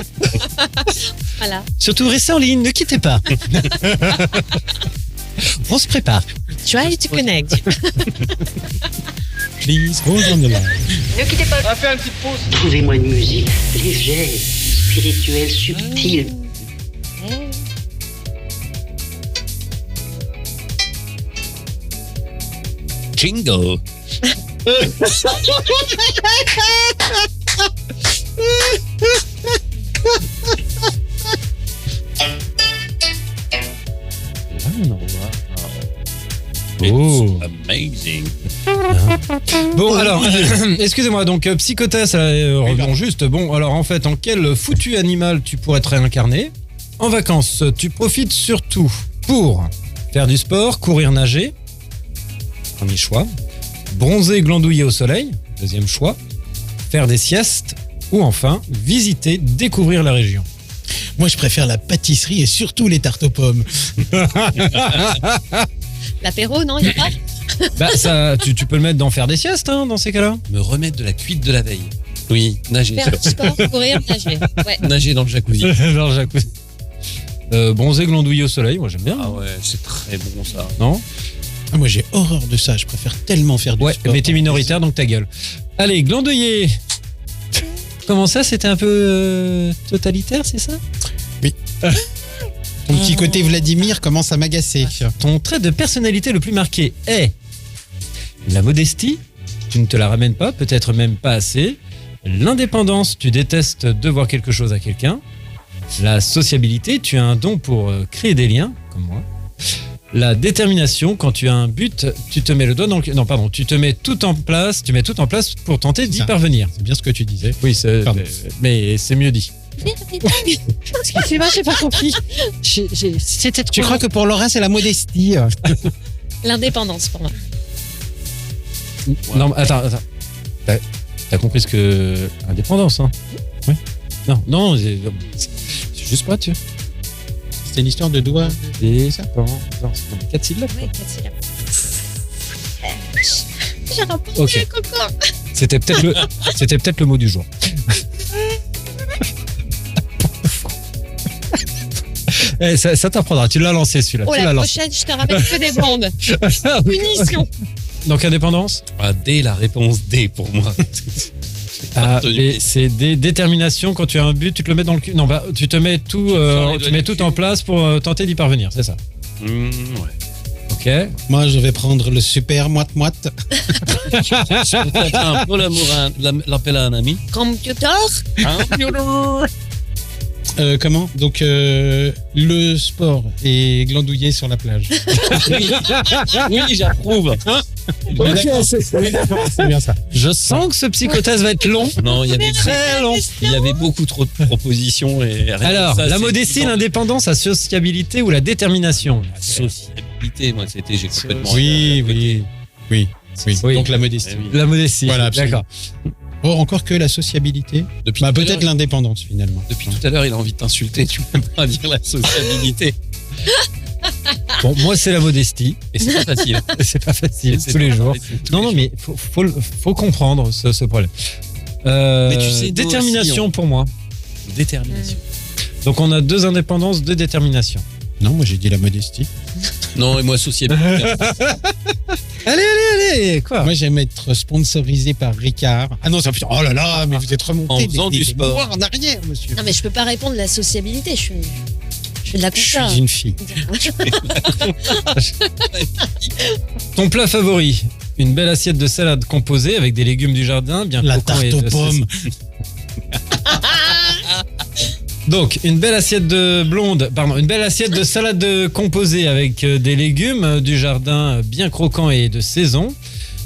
Voilà. Surtout restez en ligne, ne quittez pas. On se prépare. Try to connect. Please, hold on the line. Trouvez-moi une musique légère, spirituelle, subtile. Jingle. Oh. It's amazing. Bon, alors, excusez-moi, donc, Psychotas, revenons juste. Bon, alors, en fait, en quel foutu animal tu pourrais te réincarner? En vacances, tu profites surtout pour faire du sport, courir, nager. Premier choix. Bronzer, glandouiller au soleil. Deuxième choix. Faire des siestes. Ou enfin, visiter, découvrir la région. Moi, je préfère la pâtisserie et surtout les tartes aux pommes. L'apéro, non, il n'y a pas Bah, ça, tu peux le mettre dans faire des siestes, hein, dans ces cas-là. Me remettre de la cuite de la veille. Oui, nager. Faire du sport, courir, nager. Ouais. Nager dans le jacuzzi. Genre jacuzzi. Bronzer, glandouiller au soleil, moi j'aime bien. Ah ouais, c'est très bon ça. Non? Ah, moi, j'ai horreur de ça. Je préfère tellement faire du Ouais, sport. mais t'es minoritaire, donc ta gueule. Allez, glandouiller. Comment ça, c'était un peu totalitaire, c'est ça? Ton petit côté Vladimir commence à m'agacer. Ton trait de personnalité le plus marqué est la modestie, tu ne te la ramènes pas, peut-être même pas assez. L'indépendance, tu détestes devoir quelque chose à quelqu'un. La sociabilité, tu as un don pour créer des liens, comme moi. La détermination, quand tu as un but, tu te mets le doigt dans le... Non, pardon, tu mets tout en place pour tenter d'y Ça. parvenir. C'est bien ce que tu disais. Oui, Pardon. mais c'est mieux dit. Excusez-moi, j'ai pas compris. C'était Tu crois que pour Laura, c'est la modestie? L'indépendance pour moi. Non, mais attends. T'as compris ce que... Indépendance, hein? Oui. Non, c'est juste pas, tu vois. C'est une histoire de doigts. Et ça, non, c'est 4 syllabes. Oui, 4 syllabes. J'ai rapporté Ok. le coco. C'était peut-être le mot du jour. Ça t'apprendra, tu l'as lancé celui-là. Oh, tu la l'as lancé. prochaine, je te ramène que des bandes. Ah oui. Punition. Donc indépendance. Ah, D, la réponse D pour moi. Ah, et c'est des déterminations. Quand tu as un but, tu te le mets dans le cul. Non, bah, tu te mets tout, tu mets tout en place pour tenter d'y parvenir, c'est ça. Ouais. Ok. Moi, je vais prendre le super moite-moite. Je peux faire un peu l'appel à un ami. Computer. Comment? Donc, le sport et glandouiller sur la plage. Oui, j'approuve. C'est bien ça. Je sens que ce psychothèse va être long. Non, il y avait Très long. Il y avait beaucoup trop de propositions et rien Alors, que ça, la c'est modestie, évident. l'indépendance, la sociabilité ou la détermination? La sociabilité, moi, c'était j'ai complètement. Oui. Oui. Donc, la modestie. Oui. La modestie. Voilà, absolument. D'accord. Oh, encore que la sociabilité. Depuis Bah, tout à peut-être l'heure- l'indépendance, finalement. Depuis tout à l'heure, il a envie de t'insulter. Tu peux pas dire la sociabilité. Bon, moi, c'est la modestie. Et c'est pas facile. C'est pas facile C'est tous les pas jours. facile tous Non, les non, jours. mais faut comprendre ce problème. Mais tu sais, nous détermination aussi, pour moi. Détermination. Donc on a 2 indépendances, 2 déterminations. Non, moi, j'ai dit la modestie. Non, et moi, sociabilité. Allez, quoi? Moi, j'aime être sponsorisé par Ricard. Ah non, ça putain. Oh là là, mais vous êtes remonté. En faisant des du sport. mois en arrière, monsieur. Non, mais je peux pas répondre de la sociabilité. Je fais de la Je compta. suis une fille. Ton plat favori? Une belle assiette de salade composée avec des légumes du jardin, bien La croquants et tarte aux de pommes. Donc, une belle assiette une belle assiette de salade composée avec des légumes du jardin bien croquants et de saison.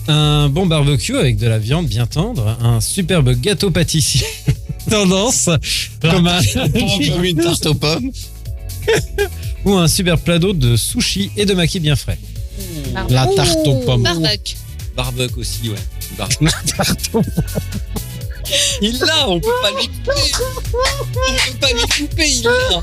Un bon barbecue avec de la viande bien tendre. Un superbe gâteau pâtissier. Tendance. Comme un... Une tarte aux pommes. Ou un super plat d'eau de sushi et de maquis bien frais. La tarte aux pommes. Barbecue. Barbecue aussi, ouais. Il l'a, on peut pas lui couper. On peut pas lui couper, il l'a.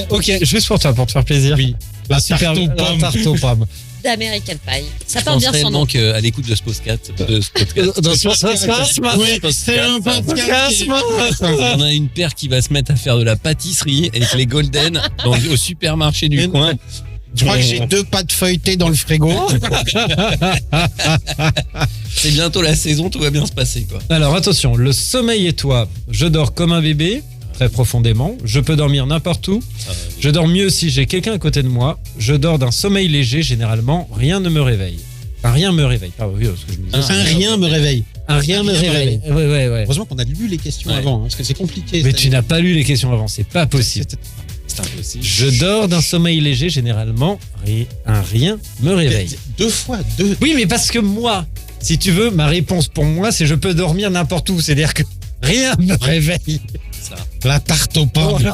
Ok, juste pour toi, pour te faire plaisir. Oui. La Super tarte aux la pommes. tarte aux pommes. D'American Pie. Ça Je porte bien penserais son nom. donc à l'écoute de ce podcast. Oui, c'est un podcast. Il y en a une paire qui va se mettre à faire de la pâtisserie avec les Golden au supermarché du coin. Je crois que j'ai 2 pâtes feuilletées dans le frigo. C'est bientôt la saison, tout va bien se passer, quoi. Alors attention, le sommeil et toi, je dors comme un bébé, très profondément. Je peux dormir n'importe où. Je dors mieux si j'ai quelqu'un à côté de moi. Je dors d'un sommeil léger, généralement, rien ne me réveille. Enfin, rien me réveille. Pardon, oui, parce que je me disais. Un rien me réveille. Un rien me réveille. Ouais. Heureusement qu'on a lu les questions Ouais. avant, hein, parce que c'est compliqué. Mais ça. tu n'as pas lu les questions avant, c'est pas possible. C'est impossible. Je dors d'un sommeil léger, généralement, un rien me réveille. 2 fois 2. Oui, mais parce que moi, si tu veux, ma réponse pour moi, c'est je peux dormir n'importe où. C'est-à-dire que rien me réveille. Ça. La tarte aux pommes. Ça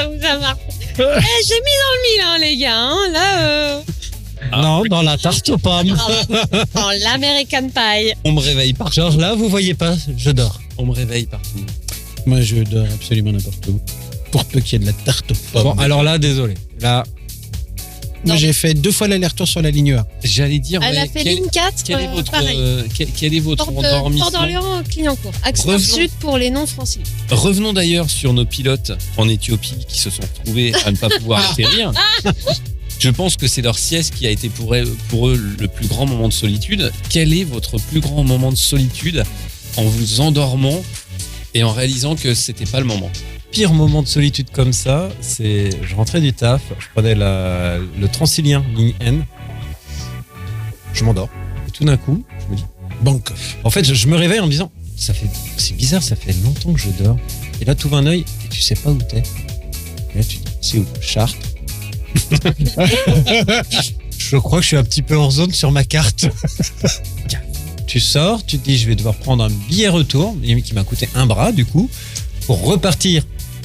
vous a marqué. J'ai mis dans le mille, hein, les gars. Hein. Là, Non, dans la tarte aux pommes. dans l'American Pie. On me réveille partout. Genre là, vous voyez pas, je dors. On me réveille partout. Moi, je dors absolument n'importe où. Pour peu qu'il y ait de la tarte aux pommes. Bon, alors là, désolé. Là, Moi, j'ai fait 2 fois l'aller-retour sur la ligne A. J'allais dire. Elle a fait ligne 4, Quel est votre, pareil. quel est votre Port endormissement d'Orléans, Clignancourt. Axe Revenons. Sud pour les non-franciliens. Revenons d'ailleurs sur nos pilotes en Éthiopie qui se sont retrouvés à ne pas pouvoir atterrir. Je pense que c'est leur sieste qui a été pour eux le plus grand moment de solitude. Quel est votre plus grand moment de solitude en vous endormant et en réalisant que c'était pas le moment? Pire moment de solitude comme ça, c'est je rentrais du taf, je prenais le Transilien, ligne N, je m'endors. Et tout d'un coup, je me dis, Banque. en fait, je me réveille en me disant, c'est bizarre, ça fait longtemps que je dors. Et là, tu ouvres un œil et tu sais pas où t'es. Et là, tu te dis, c'est où? Chartres. Je crois que je suis un petit peu hors zone sur ma carte. Tu sors, tu te dis, je vais devoir prendre un billet retour, qui m'a coûté un bras, du coup, pour repartir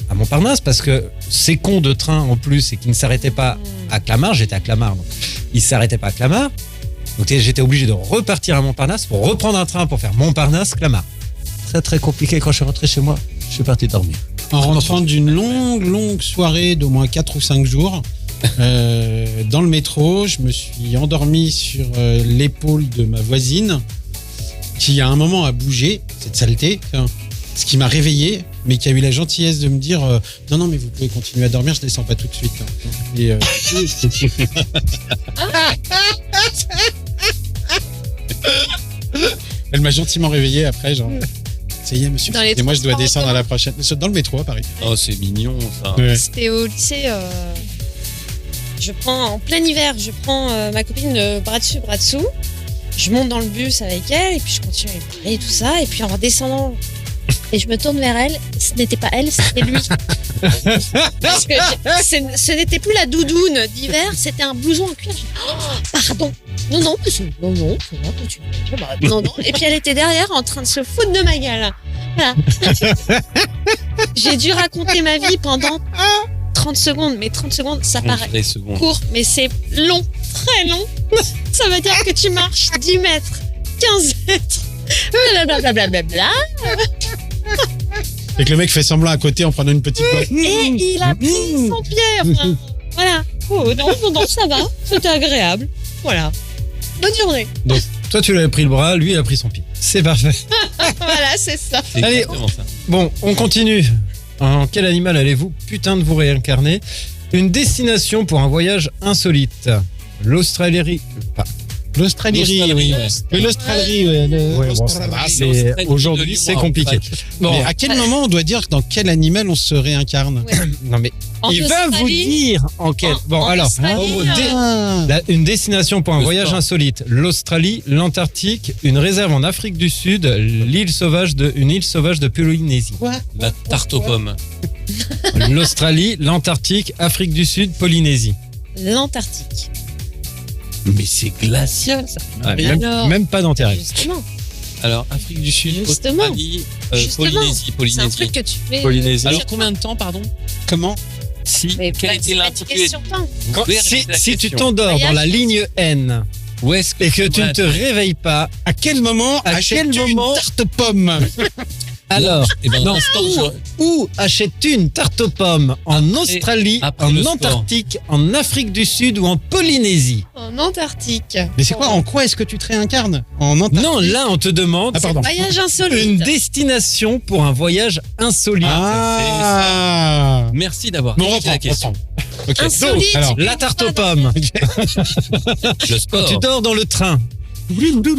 à Montparnasse, parce que ces cons de train, en plus, et qui ne s'arrêtaient pas à Clamart, j'étais à Clamart, donc ils s'arrêtaient pas à Clamart. Donc j'étais obligé de repartir à Montparnasse pour reprendre un train pour faire Montparnasse-Clamart. Très très compliqué. Quand je suis rentré chez moi, je suis parti dormir. En rentrant d'une longue soirée d'au moins 4 ou 5 jours, dans le métro, je me suis endormi sur l'épaule de ma voisine, qui à un moment a bougé, cette saleté, ce qui m'a réveillé, mais qui a eu la gentillesse de me dire non, mais vous pouvez continuer à dormir, je descends pas tout de suite. Et, elle m'a gentiment réveillé après, genre. Ça y est, monsieur. Dans les Et moi, je dois transports descendre à la prochaine. Dans le métro à Paris. Oh, c'est mignon ça. Ouais. C'était au lycée. Je prends en plein hiver, je prends ma copine bras dessus, bras dessous. Je monte dans le bus avec elle et puis je continue à lui parler et tout ça. Et puis en redescendant, et je me tourne vers elle. Ce n'était pas elle, c'était lui. Parce que ce n'était plus la doudoune d'hiver, c'était un blouson en cuir. J'ai dit, oh, pardon. Non, monsieur. Non, ça va, continue. Non. Et puis elle était derrière en train de se foutre de ma gueule. Voilà. J'ai dû raconter ma vie pendant 30 secondes. Mais 30 secondes, ça paraît court, mais c'est long, très long. Ça veut dire que tu marches 10 mètres, 15 mètres, blablabla. Et que le mec fait semblant à côté en prenant une petite boîte. Et il a pris son pied. Enfin, voilà. Oh, non, ça va. C'était agréable. Voilà. Bonne journée. Donc, toi, tu lui as pris le bras, lui, il a pris son pied. C'est parfait. Voilà, c'est ça. C'est Allez, exactement ça. Bon, on continue. En quel animal allez-vous putain de vous réincarner? Une destination pour un voyage insolite. L'Australie. L'Australie, oui. L'Australie, Ouais, bon, ça va, aujourd'hui, c'est compliqué. Bon, à quel moment on doit dire dans quel animal on se réincarne? Ouais. Non, mais En il va vous Australie. dire en quel. Bon, En alors, Australie, une destination pour un Le voyage sport. insolite. L'Australie, l'Antarctique, une réserve en Afrique du Sud, une île sauvage de Polynésie. La tarte aux pommes. L'Australie, l'Antarctique, Afrique du Sud, Polynésie. L'Antarctique. Mais c'est glacial ça. Ah, Et même, alors même pas d'intérêt. Justement. Alors Afrique du Sud, Justement. Australie, Justement. Polynésie. C'est un truc que tu fais. Polynésie. Alors combien de temps, pardon? Comment? Si. Mais Quel était c'est pas une l'intitulé? question de temps. Vous pouvez répéter la Si tu question. t'endors dans Voyage. la ligne N Où est-ce et que tu ne te réveilles pas, À quel moment À achètes-tu quel une moment tarte pomme? alors, Eh ben, dans non, l'instant où je- où achètes-tu une tarte aux pommes? En Australie, après le en sport. Antarctique, en Afrique du Sud ou en Polynésie? En Antarctique. Mais c'est quoi? En quoi est-ce que tu te réincarnes? En Antarctique? Non, là, on te demande Ah, pardon. Voyage insolite. une destination pour un voyage insolite. Ah! Merci d'avoir Bon, on répété la question. Ok. Insolite. Alors, La tarte aux pommes. Le Quand sport. tu dors dans le train.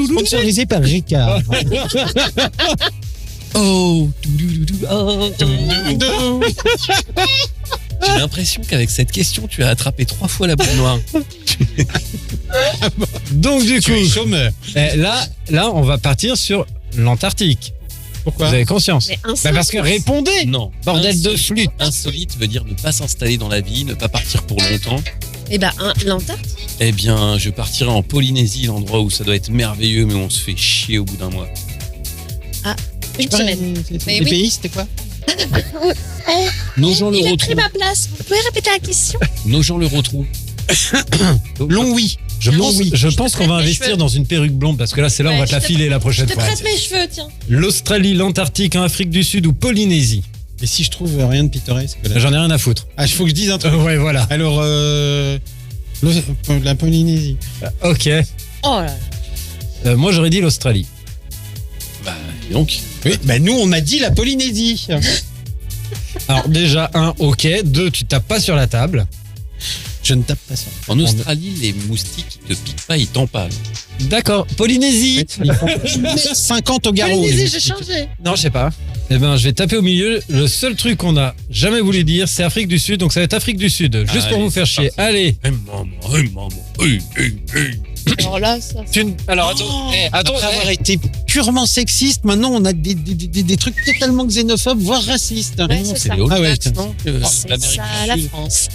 sponsorisé par Ricard. Oh. J'ai l'impression qu'avec cette question, tu as attrapé 3 fois la boule noire. Donc du Tu es coup, chômeur. là, on va partir sur l'Antarctique. Pourquoi? Vous avez conscience? Mais Bah insolite. parce que répondez. Non. Bordel de Insolite. flûte. Insolite veut dire ne pas s'installer dans la vie, ne pas partir pour longtemps. Eh ben, l'Antarctique. Eh bien, je partirai en Polynésie, l'endroit où ça doit être merveilleux, mais on se fait chier au bout d'un mois. Une semaine. Mais Les oui. pays, c'était quoi? Nos gens le Il a pris retrouvent. ma place. Vous pouvez répéter la question? Nos gens le retrouvent. Long oui. Je pense, oui. je pense qu'on va prête mes investir cheveux. dans une perruque blonde parce que là, c'est là, on Ouais, va te la je te- filer la Je prochaine te fois. prête mes cheveux, tiens. L'Australie, l'Antarctique, en Afrique du Sud ou Polynésie. Et si je trouve rien de pittoresque là? J'en ai rien à foutre. Ah, il faut que je dise un truc. Ouais, voilà. Alors, La Polynésie. Ok. Oh là là. Moi, j'aurais dit l'Australie. Bah, et donc, Oui, bah nous, on a dit la Polynésie. Alors, déjà, 1, ok. 2, tu tapes pas sur la table. Je ne tape pas ça. en Australie, les moustiques, ils te piquent pas, ils t'empalent. D'accord. Polynésie. Ils font 50 au garrot. Polynésie, j'ai changé. Non, je sais pas. Eh ben, je vais taper au milieu. Le seul truc qu'on a jamais voulu dire, c'est Afrique du Sud. Donc, ça va être Afrique du Sud. Juste pour Allez, vous faire c'est chier. parti. Allez. Maman. Alors là, ça. Alors, attends. Attends. Après avoir été purement sexiste, maintenant on a des trucs totalement xénophobes, voire racistes. Ouais, Non, c'est c'est ça. les All Ah ouais, Blacks, putain. non C'est L'Amérique ça, du la Sud. France.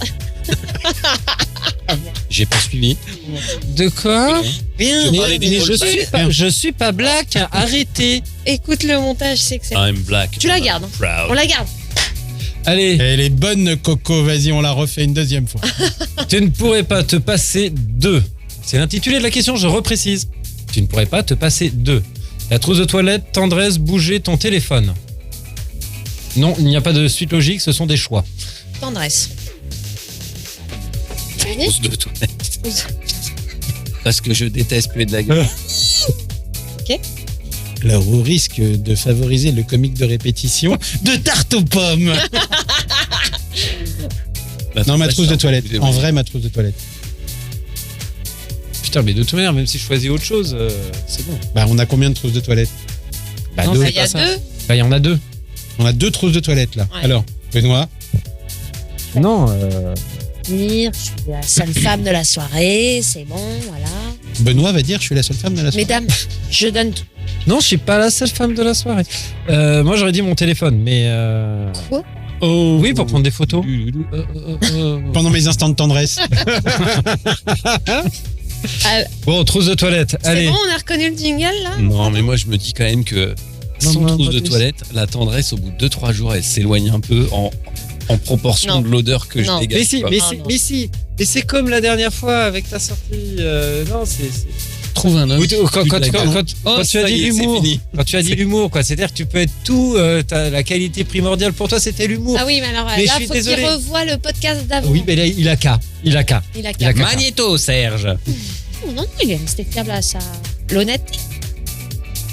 J'ai pas suivi. De quoi Rien. Je parlais des All Blacks. Je suis pas black. Arrêtez. Écoute le montage, c'est excellent. I'm black. Tu la gardes. On Proud. la garde. Allez. Elle est bonne, Coco. Vas-y, on la refait une deuxième fois. Tu ne pourrais pas te passer de. C'est l'intitulé de la question, je reprécise. Tu ne pourrais pas te passer de. La trousse de toilette, tendresse, bouger ton téléphone. Non, il n'y a pas de suite logique, ce sont des choix. Tendresse. Trousse de toilette. Parce que je déteste puer de la gueule. Alors, au risque de favoriser le comique de répétition, de tarte aux pommes. Non, ma trousse de toilette. En vrai, ma trousse de toilette. Putain, mais de toute manière, même si je choisis autre chose, c'est bon. Bah, on a combien de trousses de toilette? Bah, Non, deux. Il y a deux. Bah, il y en a 2. On a 2 trousses de toilette là. Ouais. Alors, Benoît, Non, Dire, je suis la seule femme de la soirée, c'est bon, voilà. Benoît va dire je suis la seule femme de la soirée. Mesdames, je donne tout. non, je suis pas la seule femme de la soirée. Moi, j'aurais dit mon téléphone, mais. Quoi Oh. Oui, pour prendre des photos. Pendant mes instants de tendresse. Bon, trousse de toilette. C'est Allez. bon, on a reconnu le jingle là. Non, mais moi, je me dis quand même que Non, sans non, trousse pas de plus. toilette, la tendresse, au bout de 2-3 jours, elle s'éloigne un peu en proportion Non. de l'odeur que je Non. dégage. Mais si, quoi. mais Ah, si, non. mais si. Mais c'est comme la dernière fois avec ta sortie. Non, c'est. Trouve un homme. Oui, quand qui pue de la gueule. quand tu as ça dit y est, c'est l'humour, fini. quand tu as dit l'humour, quoi, c'est-à-dire que tu peux être tout, la qualité primordiale pour toi, c'était l'humour. Ah oui, mais alors Mais là, je suis faut qu'il désolé. revoie le podcast d'avant. Oui, mais là, il a qu'à. Il a Il a qu'à. qu'à. Magnéto, Serge. Non, non, il est resté fiable à ça. L'honnêteté.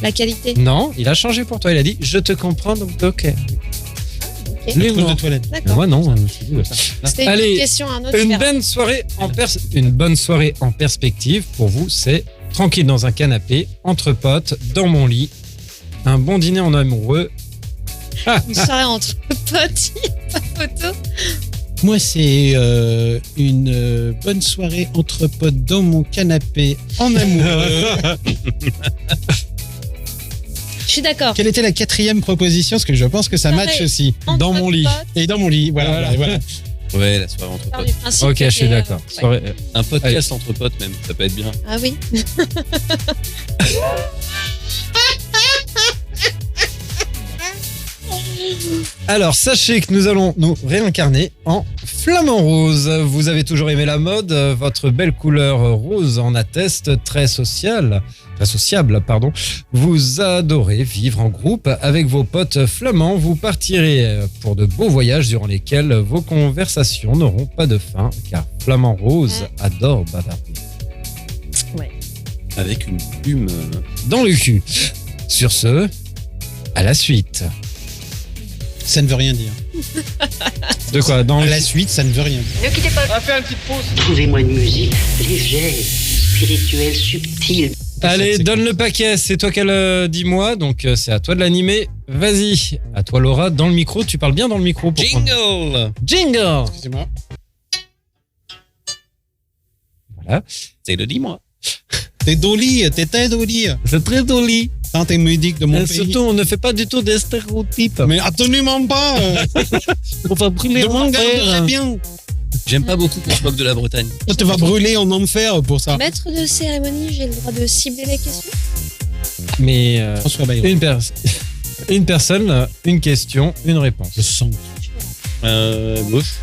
La qualité. Non, il a changé pour toi. Il a dit, je te comprends, donc ok. Ok. La trousse L'humour. de toilette. Mais D'accord. moi, non. je suis désolé. C'était Allez, une question à un autre. Une différent. bonne soirée en perspective, pour vous, c'est tranquille dans un canapé, entre potes, dans mon lit, un bon dîner en amoureux. Une soirée entre potes, il y a pas photo. Moi, c'est une bonne soirée entre potes dans mon canapé en amoureux. Je suis d'accord. Quelle était la 4e proposition? Parce que je pense que ça Soirée match aussi. Entre Dans mon lit. potes. Et dans mon lit. Voilà. voilà. Ouais, la soirée entre Part potes. du principe Ok, que je suis c'est, d'accord. ouais. Soirée- Un podcast entre potes, même, ça peut être bien. Ah oui. Alors, sachez que nous allons nous réincarner en flamant rose. Vous avez toujours aimé la mode, votre belle couleur rose en atteste, très sociable, Vous adorez vivre en groupe avec vos potes flamands. Vous partirez pour de beaux voyages durant lesquels vos conversations n'auront pas de fin, car flamant rose adore bavarder. Avec une plume. Dans le cul. Sur ce, à la suite. Ça ne veut rien dire. De quoi? Dans À le la suite, ça ne veut rien dire. Ne quittez pas. On va faire une petite pause. Trouvez-moi une musique légère, spirituelle, subtile. Allez, donne le paquet, c'est toi qu'elle dis-moi, donc c'est à toi de l'animer. Vas-y, à toi Laura, dans le micro, tu parles bien dans le micro. Pour prendre- Jingle. Jingle. Excusez-moi. Voilà, C'est le dis-moi. T'es Dolly, t'es très Dolly. c'est très joli. Tant tes musiques de mon Et pays. surtout, on ne fait pas du tout des stéréotypes. Mais absolument pas. On va brûler Je m'en en garderai enfer. bien. J'aime pas beaucoup qu'on se moque de la Bretagne. Tu vas brûler en enfer pour ça. Maître de cérémonie, j'ai le droit de cibler les questions. Mais François Bayrou. une personne, une question, une réponse. Je sens. Gauche.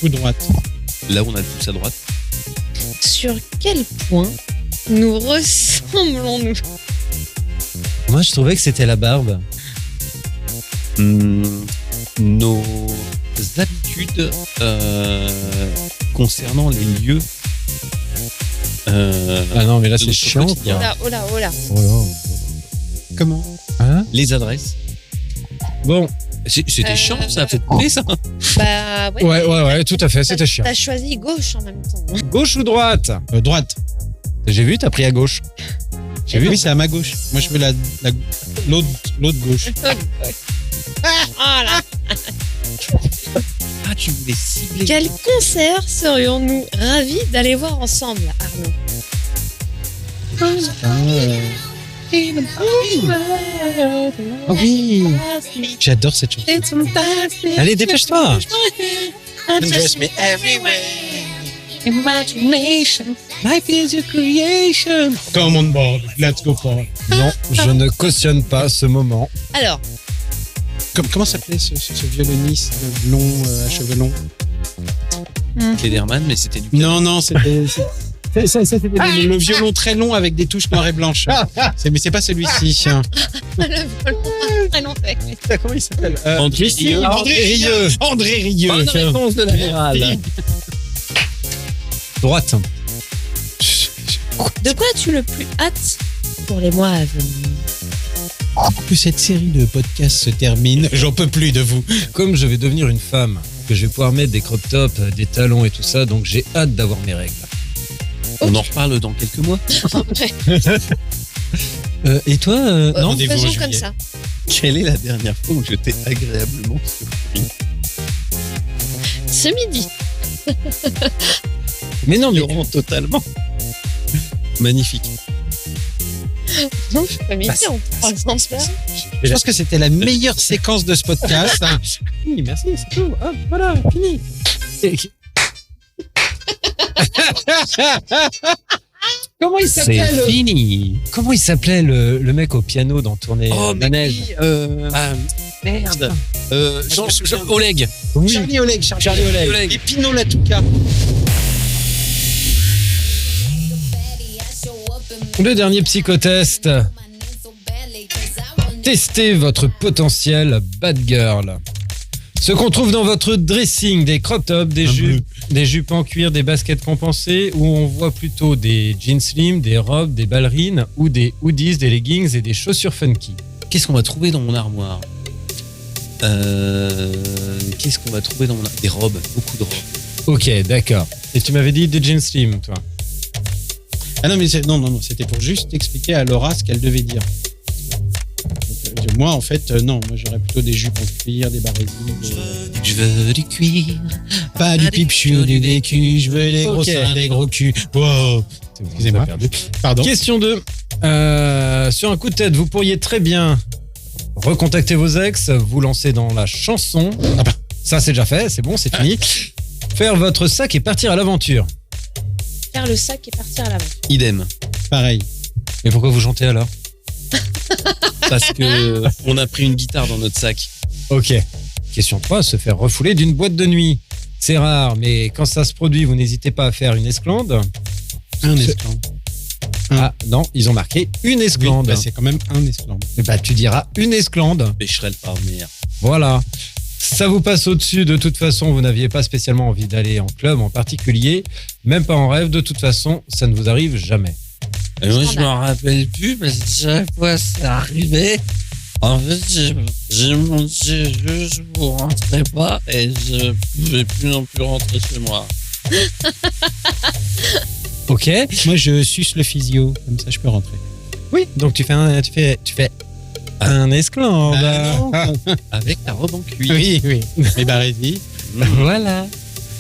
Ou droite. Là où on a le pouce à droite. Sur quel point nous ressemblons-nous? Moi, je trouvais que c'était la barbe. Nos habitudes concernant les lieux Ah non, mais là, de c'est notre chiant. quotidien. Oh là. Oh là. Comment? Hein? Les adresses. Bon, C'était chiant, ça. Faut couper ça. Bah ouais, tout à fait, c'était chiant. T'as choisi gauche en même temps. hein. Gauche ou droite? Droite. J'ai vu, t'as pris à gauche. J'ai vu, oui, c'est à ma gauche. Moi, je veux l'autre gauche. Ah là. Ah, tu voulais cibler. Quel concert serions-nous ravis d'aller voir ensemble, Arnaud? Ah oui. J'adore cette chanson. Allez, dépêche-toi. Undress me everywhere. Imagination, life is your creation. Come on board, let's go for it. Non, je ne cautionne pas ce moment. Alors, Comment s'appelait ce violoniste blond à cheveux longs? Klederman, mais c'était du. Non, c'était le violon très long avec des touches noires et blanches. Mais c'est pas celui-ci. le violon, très long, ouais. Comment il s'appelle? André Rieu. André Rieu. Bonne réponse de l'amiral. Droite. De quoi as-tu le plus hâte pour les mois à venir? Que cette série de podcasts se termine, j'en peux plus de vous. Comme je vais devenir une femme, que je vais pouvoir mettre des crop tops, des talons et tout ça, donc j'ai hâte d'avoir mes règles. On en reparle dans quelques mois. Et toi, non? rendez-vous en Faisons juillet. comme ça. Quelle est la dernière fois où je t'ai agréablement surpris? Ce midi. Mais non, mais Laurent, totalement. Magnifique. Non, ce midi, on prend le sens là. Je pense que c'était la meilleure séquence de ce podcast. Oui, merci, c'est tout. Hop, voilà, fini. Comment il s'appelait C'est fini. Comment il s'appelait le mec au piano dans Tournée Manège? Merde. Oleg. Oui. Charlie Oleg. Charlie Oleg. Et Pino Latouka. Le dernier psychotest. Testez votre potentiel bad girl. Ce qu'on trouve dans votre dressing, des crop tops, des jupes en cuir, des baskets compensées, où on voit plutôt des jeans slim, des robes, des ballerines, ou des hoodies, des leggings et des chaussures funky. Qu'est-ce qu'on va trouver dans mon armoire? Qu'est-ce qu'on va trouver dans mon armoire? Des robes, beaucoup de robes. Ok, d'accord. Et tu m'avais dit des jeans slim, toi? Ah non, mais non, c'était pour juste expliquer à Laura ce qu'elle devait dire. Donc, moi, en fait, non, moi j'aurais plutôt des jupes en cuir, des barésies. Je veux du cuir. Pas du pipe-chou, du décu, je veux des gros Ok. seins, des gros culs. Wow. Excusez-moi. Pardon. Question 2. Sur un coup de tête, vous pourriez très bien recontacter vos ex, vous lancer dans la chanson. Ah bah, ça, c'est déjà fait, c'est bon, c'est fini. Faire votre sac et partir à l'aventure. Faire le sac et partir à l'avant. Idem. Pareil. Mais pourquoi vous chantez alors? Parce que on a pris une guitare dans notre sac. Ok. Question 3, se faire refouler d'une boîte de nuit. C'est rare, mais quand ça se produit, vous n'hésitez pas à faire une esclande. Un esclandre. Ah non, ils ont marqué une Oui, esclande. bah, c'est quand même un esclandre. Bah, tu diras une esclande. Pécherel par mer. Voilà. Ça vous passe au-dessus. De toute façon, vous n'aviez pas spécialement envie d'aller en club en particulier. Même pas en rêve. De toute façon, ça ne vous arrive jamais. Et moi, je m'en rappelle plus parce que chaque fois ça arrivait. En fait, j'ai monté juste pour rentrer pas et je pouvais plus non plus rentrer chez moi. Ok. Moi, je suce le physio. Comme ça, je peux rentrer. Oui. Donc tu fais un esclande. Ah, Avec ta robe en cuir. oui. Les barésies. Voilà.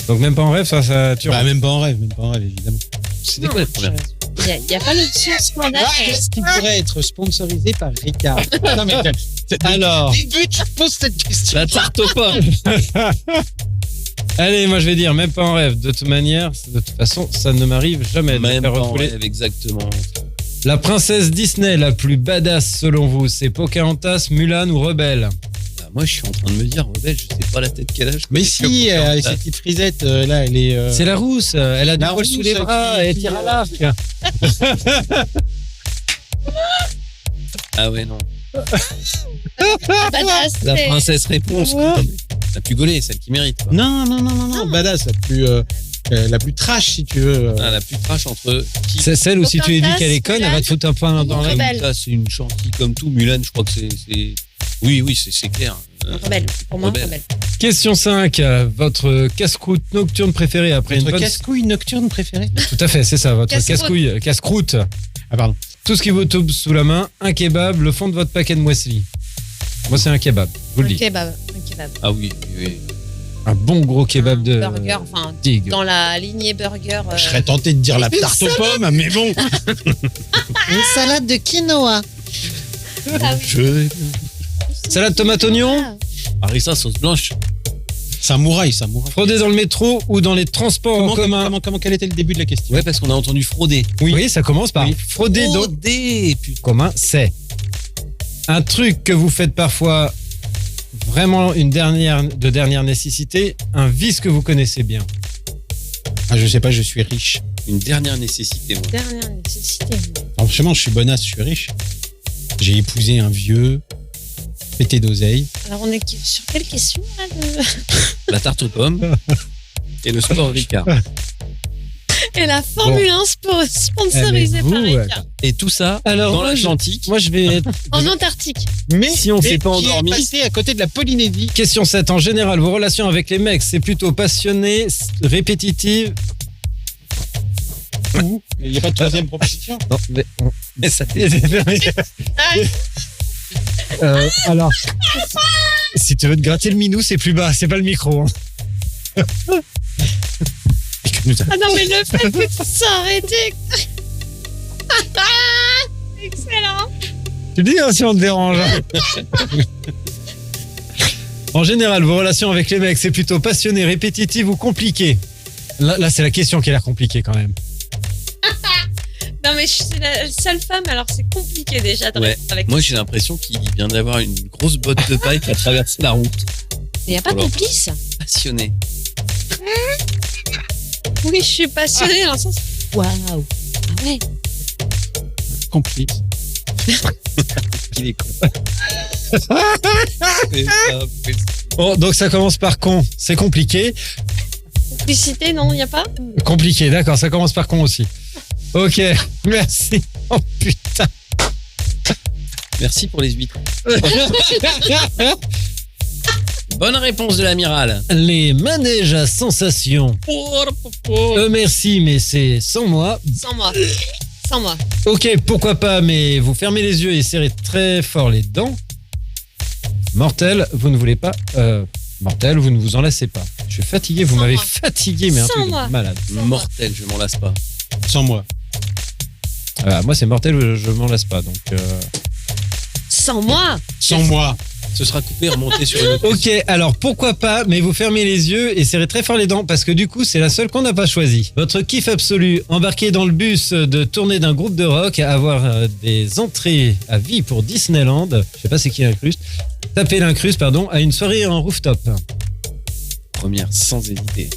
Donc même pas en rêve, ça tu Bah, rentres. même pas en rêve, évidemment. C'était quoi la première? Il n'y a pas l'option scandale. Qu'est-ce qui pourrait être sponsorisé par Ricard? Non, mais Alors. début, tu poses cette question. La tarte aux pommes. Allez, moi je vais dire même pas en rêve. De toute manière, de toute façon, ça ne m'arrive jamais de me Même faire pas en refouler. rêve, exactement. La princesse Disney la plus badass selon vous, c'est Pocahontas, Mulan ou Rebelle? Bah, moi, je suis en train de me dire, Rebelle, je sais pas la tête qu'elle a. je Mais connais si, que avec Pocahontas. ses petites frisettes, là, elle est. C'est la rousse, elle a du La poil sous les rousse bras, qui- elle tire à l'arc. Ah ouais, non. Badass, La c'est- princesse réponse. La plus gaulée, celle qui mérite. Quoi. Non, badass, la plus. la plus trash, si tu veux. La plus trash entre qui C'est celle où si tu lui dis Pocahontas, qu'elle est conne, elle va te foutre un peu dans la... Rebelle. Ça, c'est une gentille comme tout. Mulan, je crois que c'est... Oui, c'est clair. Rebelle. Pour moi, Rebelle. rebelle. Question 5. Votre casse-croûte nocturne préférée après une Votre bonne... casse-couille nocturne préférée. Tout à fait, c'est ça, votre Casse-croûte. casse-couille, casse-croûte. Ah, pardon. Tout ce qui vous tombe sous la main, un kebab, le fond de votre paquet de muesli. Moi, c'est un kebab, je vous le Un dis. kebab. Ah oui. Un bon gros kebab de... Burger, enfin, Digue. dans la lignée burger. Je serais tenté de dire la tarte aux pommes, mais bon. Une salade de quinoa. Ah oui. Salade tomate oignon, Harissa, sauce blanche. Samouraï. frauder dans le métro ou dans les transports en commun. Quel était le début de la question? Ouais, parce qu'on a entendu frauder. Oui, ça commence par Oui. frauder dans Frauder, putain. commun, c'est un truc que vous faites parfois vraiment de dernière nécessité, un vice que vous connaissez bien. Ah, je sais pas, je suis riche. Une dernière nécessité, moi. Dernière nécessité. Alors, franchement, je suis bonasse, je suis riche. J'ai épousé un vieux, pété d'oseille. Alors, on est sur quelle question là La tarte aux pommes et le sport Ricard. Et la Formule 1 sponsorisée vous, par Ricard. Et tout ça Alors, dans moi, l'Atlantique. Moi, je vais... En Antarctique. Mais Si on s'est pas qui endormi. est passé à côté de la Polynésie. Question 7. En général, vos relations avec les mecs, c'est plutôt passionné, répétitive. Il n'y a pas de troisième proposition. Non, mais... Mais ça alors, si tu veux te gratter le minou, c'est plus bas, c'est pas le micro. Hein. Ah non, mais le fait que tu sois arrêté. Excellent. Tu dis hein, si on te dérange. Hein. En général, vos relations avec les mecs, c'est plutôt passionné, répétitive ou compliqué. Là, c'est la question qui a l'air compliquée quand même. Non, mais je suis la seule femme, alors c'est compliqué déjà de Ouais. répondre avec. Moi, j'ai l'impression qu'il vient d'avoir une grosse botte de paille qui a traversé la route. Il n'y a pas de Alors. complice. Passionné. Oui, je suis passionnée dans le sens. Waouh. Ah ouais. Complice. Il est con. C'est pas possible. Bon, donc ça commence par con, c'est compliqué. Complicité, non, il n'y a pas. Compliqué, d'accord, ça commence par con aussi. Ok, merci. Oh putain. Merci pour les huîtres. Bonne réponse de l'amiral. Les manèges à sensations. Merci, mais c'est sans moi. Sans moi. Sans moi. Ok, pourquoi pas, mais vous fermez les yeux et serrez très fort les dents. Mortel, vous ne voulez pas. Mortel, vous ne vous en lassez pas. Je suis fatigué, vous Sans m'avez moi. fatigué, mais un Sans truc de moi. malade. Mortel, je m'en lasse pas. Sans moi. Moi, c'est mortel, je m'en lasse pas. Donc, Sans moi. Sans moi. Ce sera coupé, remonté sur une autre. Ok, alors pourquoi pas, mais vous fermez les yeux et serrez très fort les dents parce que du coup, c'est la seule qu'on n'a pas choisie. Votre kiff absolu, embarquer dans le bus de tournée d'un groupe de rock, avoir des entrées à vie pour Disneyland, je sais pas c'est qui l'incruste, taper l'incruste, pardon, à une soirée en rooftop. Première, sans hésiter.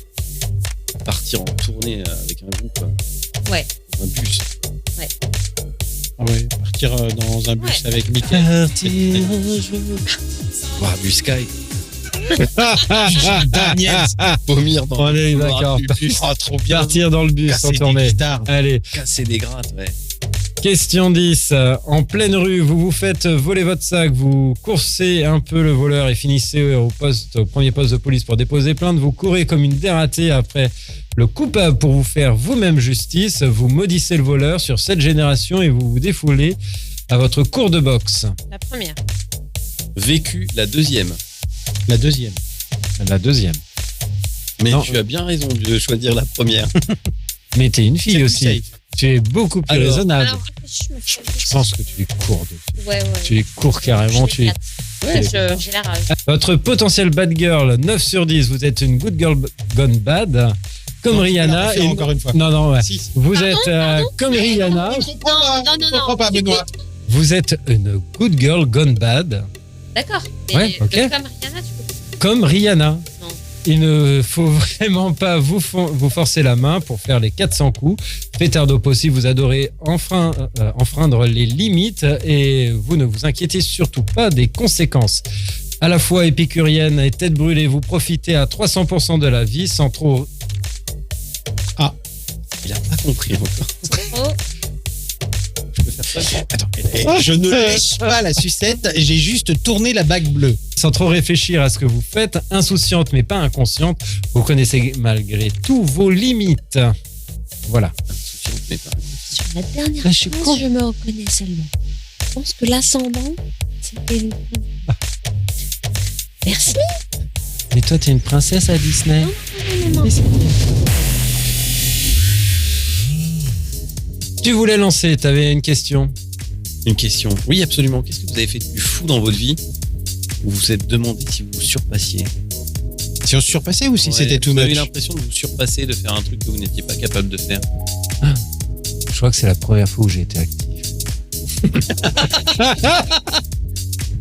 Partir en tournée avec un groupe. Ouais. Un bus. Ah ouais, partir dans un bus Ouais. avec Mickey. Voir du Sky. Daniel. Vomir dans Allez, le d'accord. bus. Ah, trop bien. Partir dans le bus Casser en des tournée. guitares. Allez. Casser des grattes, ouais. Question 10. En pleine rue, vous vous faites voler votre sac, vous coursez un peu le voleur et finissez au premier poste de police pour déposer plainte. Vous courez comme une dératée après le coupable pour vous faire vous-même justice. Vous maudissez le voleur sur cette génération et vous vous défoulez à votre cours de boxe. La première. Vécu la deuxième. La deuxième. La deuxième. Mais Non. tu as bien raison de choisir la première. Mais t'es une C'est fille plus aussi. safe. Tu es beaucoup plus Alors. raisonnable. Alors, je me fais- Je pense que tu les cours dessus. Ouais. Tu les cours carrément. Je Tu es... l'éclate. Ouais, j'ai la rage. Votre potentiel bad girl, 9 sur 10. Vous êtes une good girl gone bad. Comme Non, tu peux la Rihanna. refaire encore une fois. Non, ouais. Si. Vous Pardon, êtes comme Rihanna. Non, non, Je comprends pas, Benoît. Vous êtes une good girl gone bad. D'accord. Ouais, ok. Comme Rihanna, tu peux. Comme Rihanna. Non. Il ne faut vraiment pas vous forcer la main pour faire les 400 coups. Pétardo possible, vous adorez enfreindre les limites et vous ne vous inquiétez surtout pas des conséquences. À la fois épicurienne et tête brûlée, vous profitez à 300% de la vie sans trop compris encore. Oh. Je peux faire ça? Attends, je ne lèche pas la sucette, j'ai juste tourné la bague bleue. Sans trop réfléchir à ce que vous faites, insouciante mais pas inconsciente, vous connaissez malgré tout vos limites. Voilà. Insouciante, mais pas. Sur la dernière Là, je suis phrase, con. je me reconnais seulement. Je pense que l'ascendant, c'était une... Merci. Mais toi, t'es une princesse à Disney. Non. Tu voulais lancer, t'avais une question. Une question. Oui, absolument. Qu'est-ce que vous avez fait de plus fou dans votre vie où vous vous êtes demandé si vous vous surpassiez? Si on se surpassait ou si Ouais, c'était too vous avez much? l'impression de vous surpasser, de faire un truc que vous n'étiez pas capable de faire. Je crois que c'est la première fois où j'ai été actif.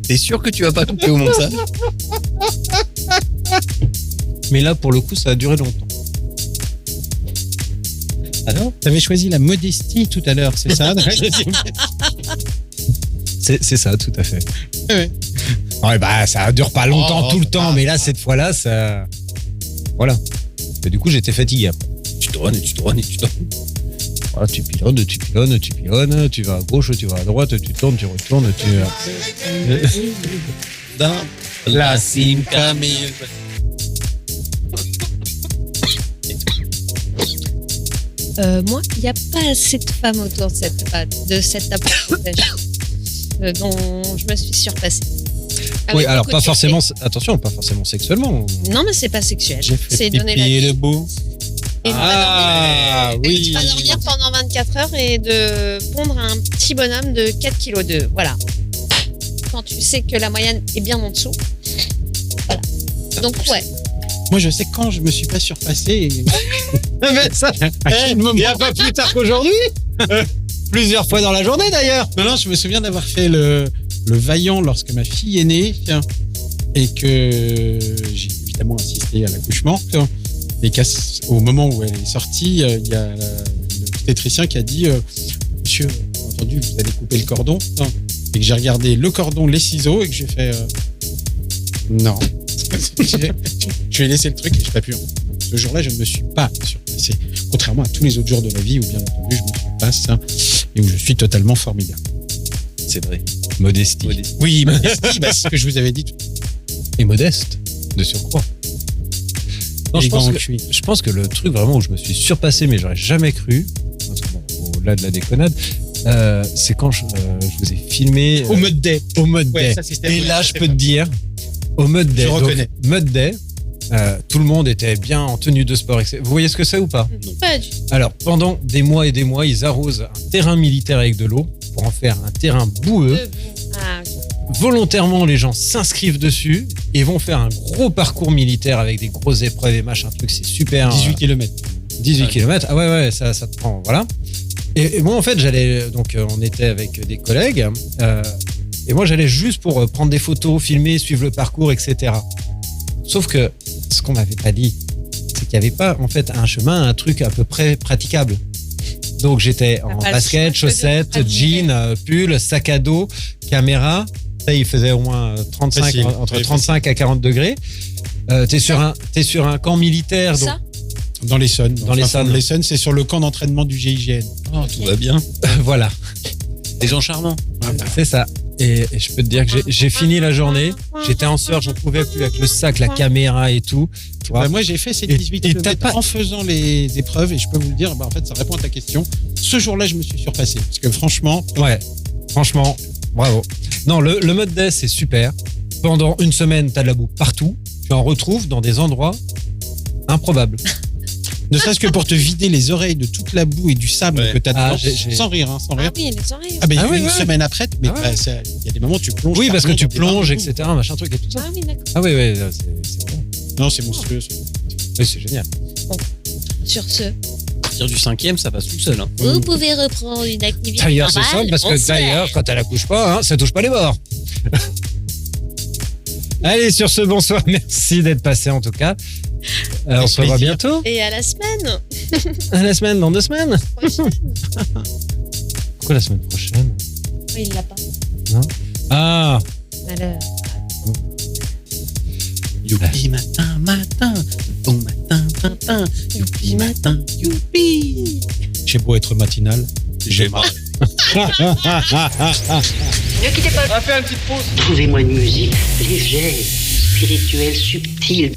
T'es sûr que tu vas pas couper au montage? Mais là, pour le coup, ça a duré longtemps. Alors, t'avais choisi la modestie tout à l'heure, c'est ça? C'est ça, tout à fait. Ouais. Ouais, bah, ça dure pas longtemps Oh, tout le temps, mais là, cette fois-là, ça. Voilà. Et du coup, j'étais fatigué après. Tu drones et tu drones et tu drones. Voilà, tu pilonnes, tu vas à gauche, tu vas à droite, tu tournes, tu retournes, Dans la cime Camille. Moi, il n'y a pas assez de femmes autour de cette table dont je me suis surpassée. Oui, Avec alors beaucoup pas de forcément, attention, pas forcément sexuellement. succès. Non, mais c'est pas sexuel. C'est donner la pipi vie. le beau. Et de pas dormir. Et de oui. pas dormir pendant 24 heures et de pondre un petit bonhomme de 4 kg 2. Voilà. Quand tu sais que la moyenne est bien en dessous. Voilà. Donc, ouais. Moi, je sais quand je me suis pas surpassé. Mais ça, il n'y a pas plus tard qu'aujourd'hui. Plusieurs fois dans la journée d'ailleurs. Non, je me souviens d'avoir fait le vaillant lorsque ma fille est née et que j'ai évidemment assisté à l'accouchement. Et qu'au moment où elle est sortie, il y a l'obstétricien qui a dit Monsieur, entendu, vous allez couper le cordon. Et que j'ai regardé le cordon, les ciseaux et que j'ai fait non. Je lui ai laissé le truc et j'ai pas pu. Ce jour-là, je ne me suis pas surpassé. Contrairement à tous les autres jours de la vie où, bien entendu, je me surpasse et où je suis totalement formidable. C'est vrai. Modestie. Oui, modestie, c'est ce que je vous avais dit tout Et modeste, de surcroît. Non, je pense que le truc vraiment où je me suis surpassé, mais j'aurais jamais cru, parce que bon, au-delà de la déconnade, c'est quand je vous ai filmé au mode day. Au mode Ouais, day. ça, c'était Et vrai, là, ça, je c'est peux te dire, au mode day. Je reconnais. Donc, mode day, tout le monde était bien en tenue de sport. Vous voyez ce que c'est ou pas? Pas du tout. Alors, pendant des mois et des mois, ils arrosent un terrain militaire avec de l'eau pour en faire un terrain boueux. Ah, ok. Volontairement, les gens s'inscrivent dessus et vont faire un gros parcours militaire avec des grosses épreuves et machin truc. C'est super. 18 km. 18 km. Ah ouais, ça te prend. Voilà. Et moi, en fait, j'allais. Donc, on était avec des collègues. Et moi, j'allais juste pour prendre des photos, filmer, suivre le parcours, etc. Sauf que ce qu'on m'avait pas dit, c'est qu'il n'y avait pas, en fait, un chemin, un truc à peu près praticable. Donc, j'étais en pas le basket, choix que de chaussettes, pratiquer. jeans, pull, sac à dos, caméra. Ça, il faisait au moins 35, Facile. entre Oui, 35 à 40 degrés. T'es sur un camp militaire. Donc, Ça Dans l'Essonne. Dans l'Essonne. L'Essonne, c'est sur le camp d'entraînement du GIGN. Oh, tout va bien. voilà. Des gens charmants. C'est ça. Et je peux te dire que j'ai fini la journée. J'étais en sueur, j'en pouvais plus avec le sac, la caméra et tout. Tu vois. Bah, moi, j'ai fait ces Et- 18 et km t'as pas- en faisant les épreuves et je peux vous le dire, en fait, ça répond à ta question. Ce jour-là, je me suis surpassé. Parce que franchement, Ouais, franchement, bravo. Non, le mode day, c'est super. Pendant une semaine, t'as de la boue partout. Tu en retrouves dans des endroits improbables. ne serait-ce que pour te vider les oreilles de toute la boue et du sable Ouais. que t'as Ah, dedans, j'ai- sans rire, sans Ah rire. oui, les oreilles. Ah, ben, Ah oui, une ouais. semaine après, mais Ah ouais. il y a des moments où tu plonges. Oui, parce que carrément tu dans tes bains plonges, de boue. etc., machin truc et tout ça. Ah oui, d'accord. Ah oui, c'est bon. Non, c'est monstrueux. Oui, c'est génial. Sur ce, À partir du 5e, ça passe tout seul. Hein. vous pouvez reprendre une activité D'ailleurs, c'est normale. simple, parce que Bonsoir. d'ailleurs, quand elle accouche pas, ça touche pas les bords. Allez, sur ce, bonsoir. Merci d'être passé en tout cas. On se revoit plaisir. bientôt. Et à la semaine À la semaine, dans 2 semaines. prochaine. Pourquoi la semaine prochaine? Oui, il l'a pas. Ah, Alors, Youpi matin, matin. Bon matin, matin. Youpi matin, youpi. J'ai beau être matinal, J'ai mal. Ne quittez pas. On va faire une petite pause. Trouvez-moi une musique légère, spirituelle, subtile.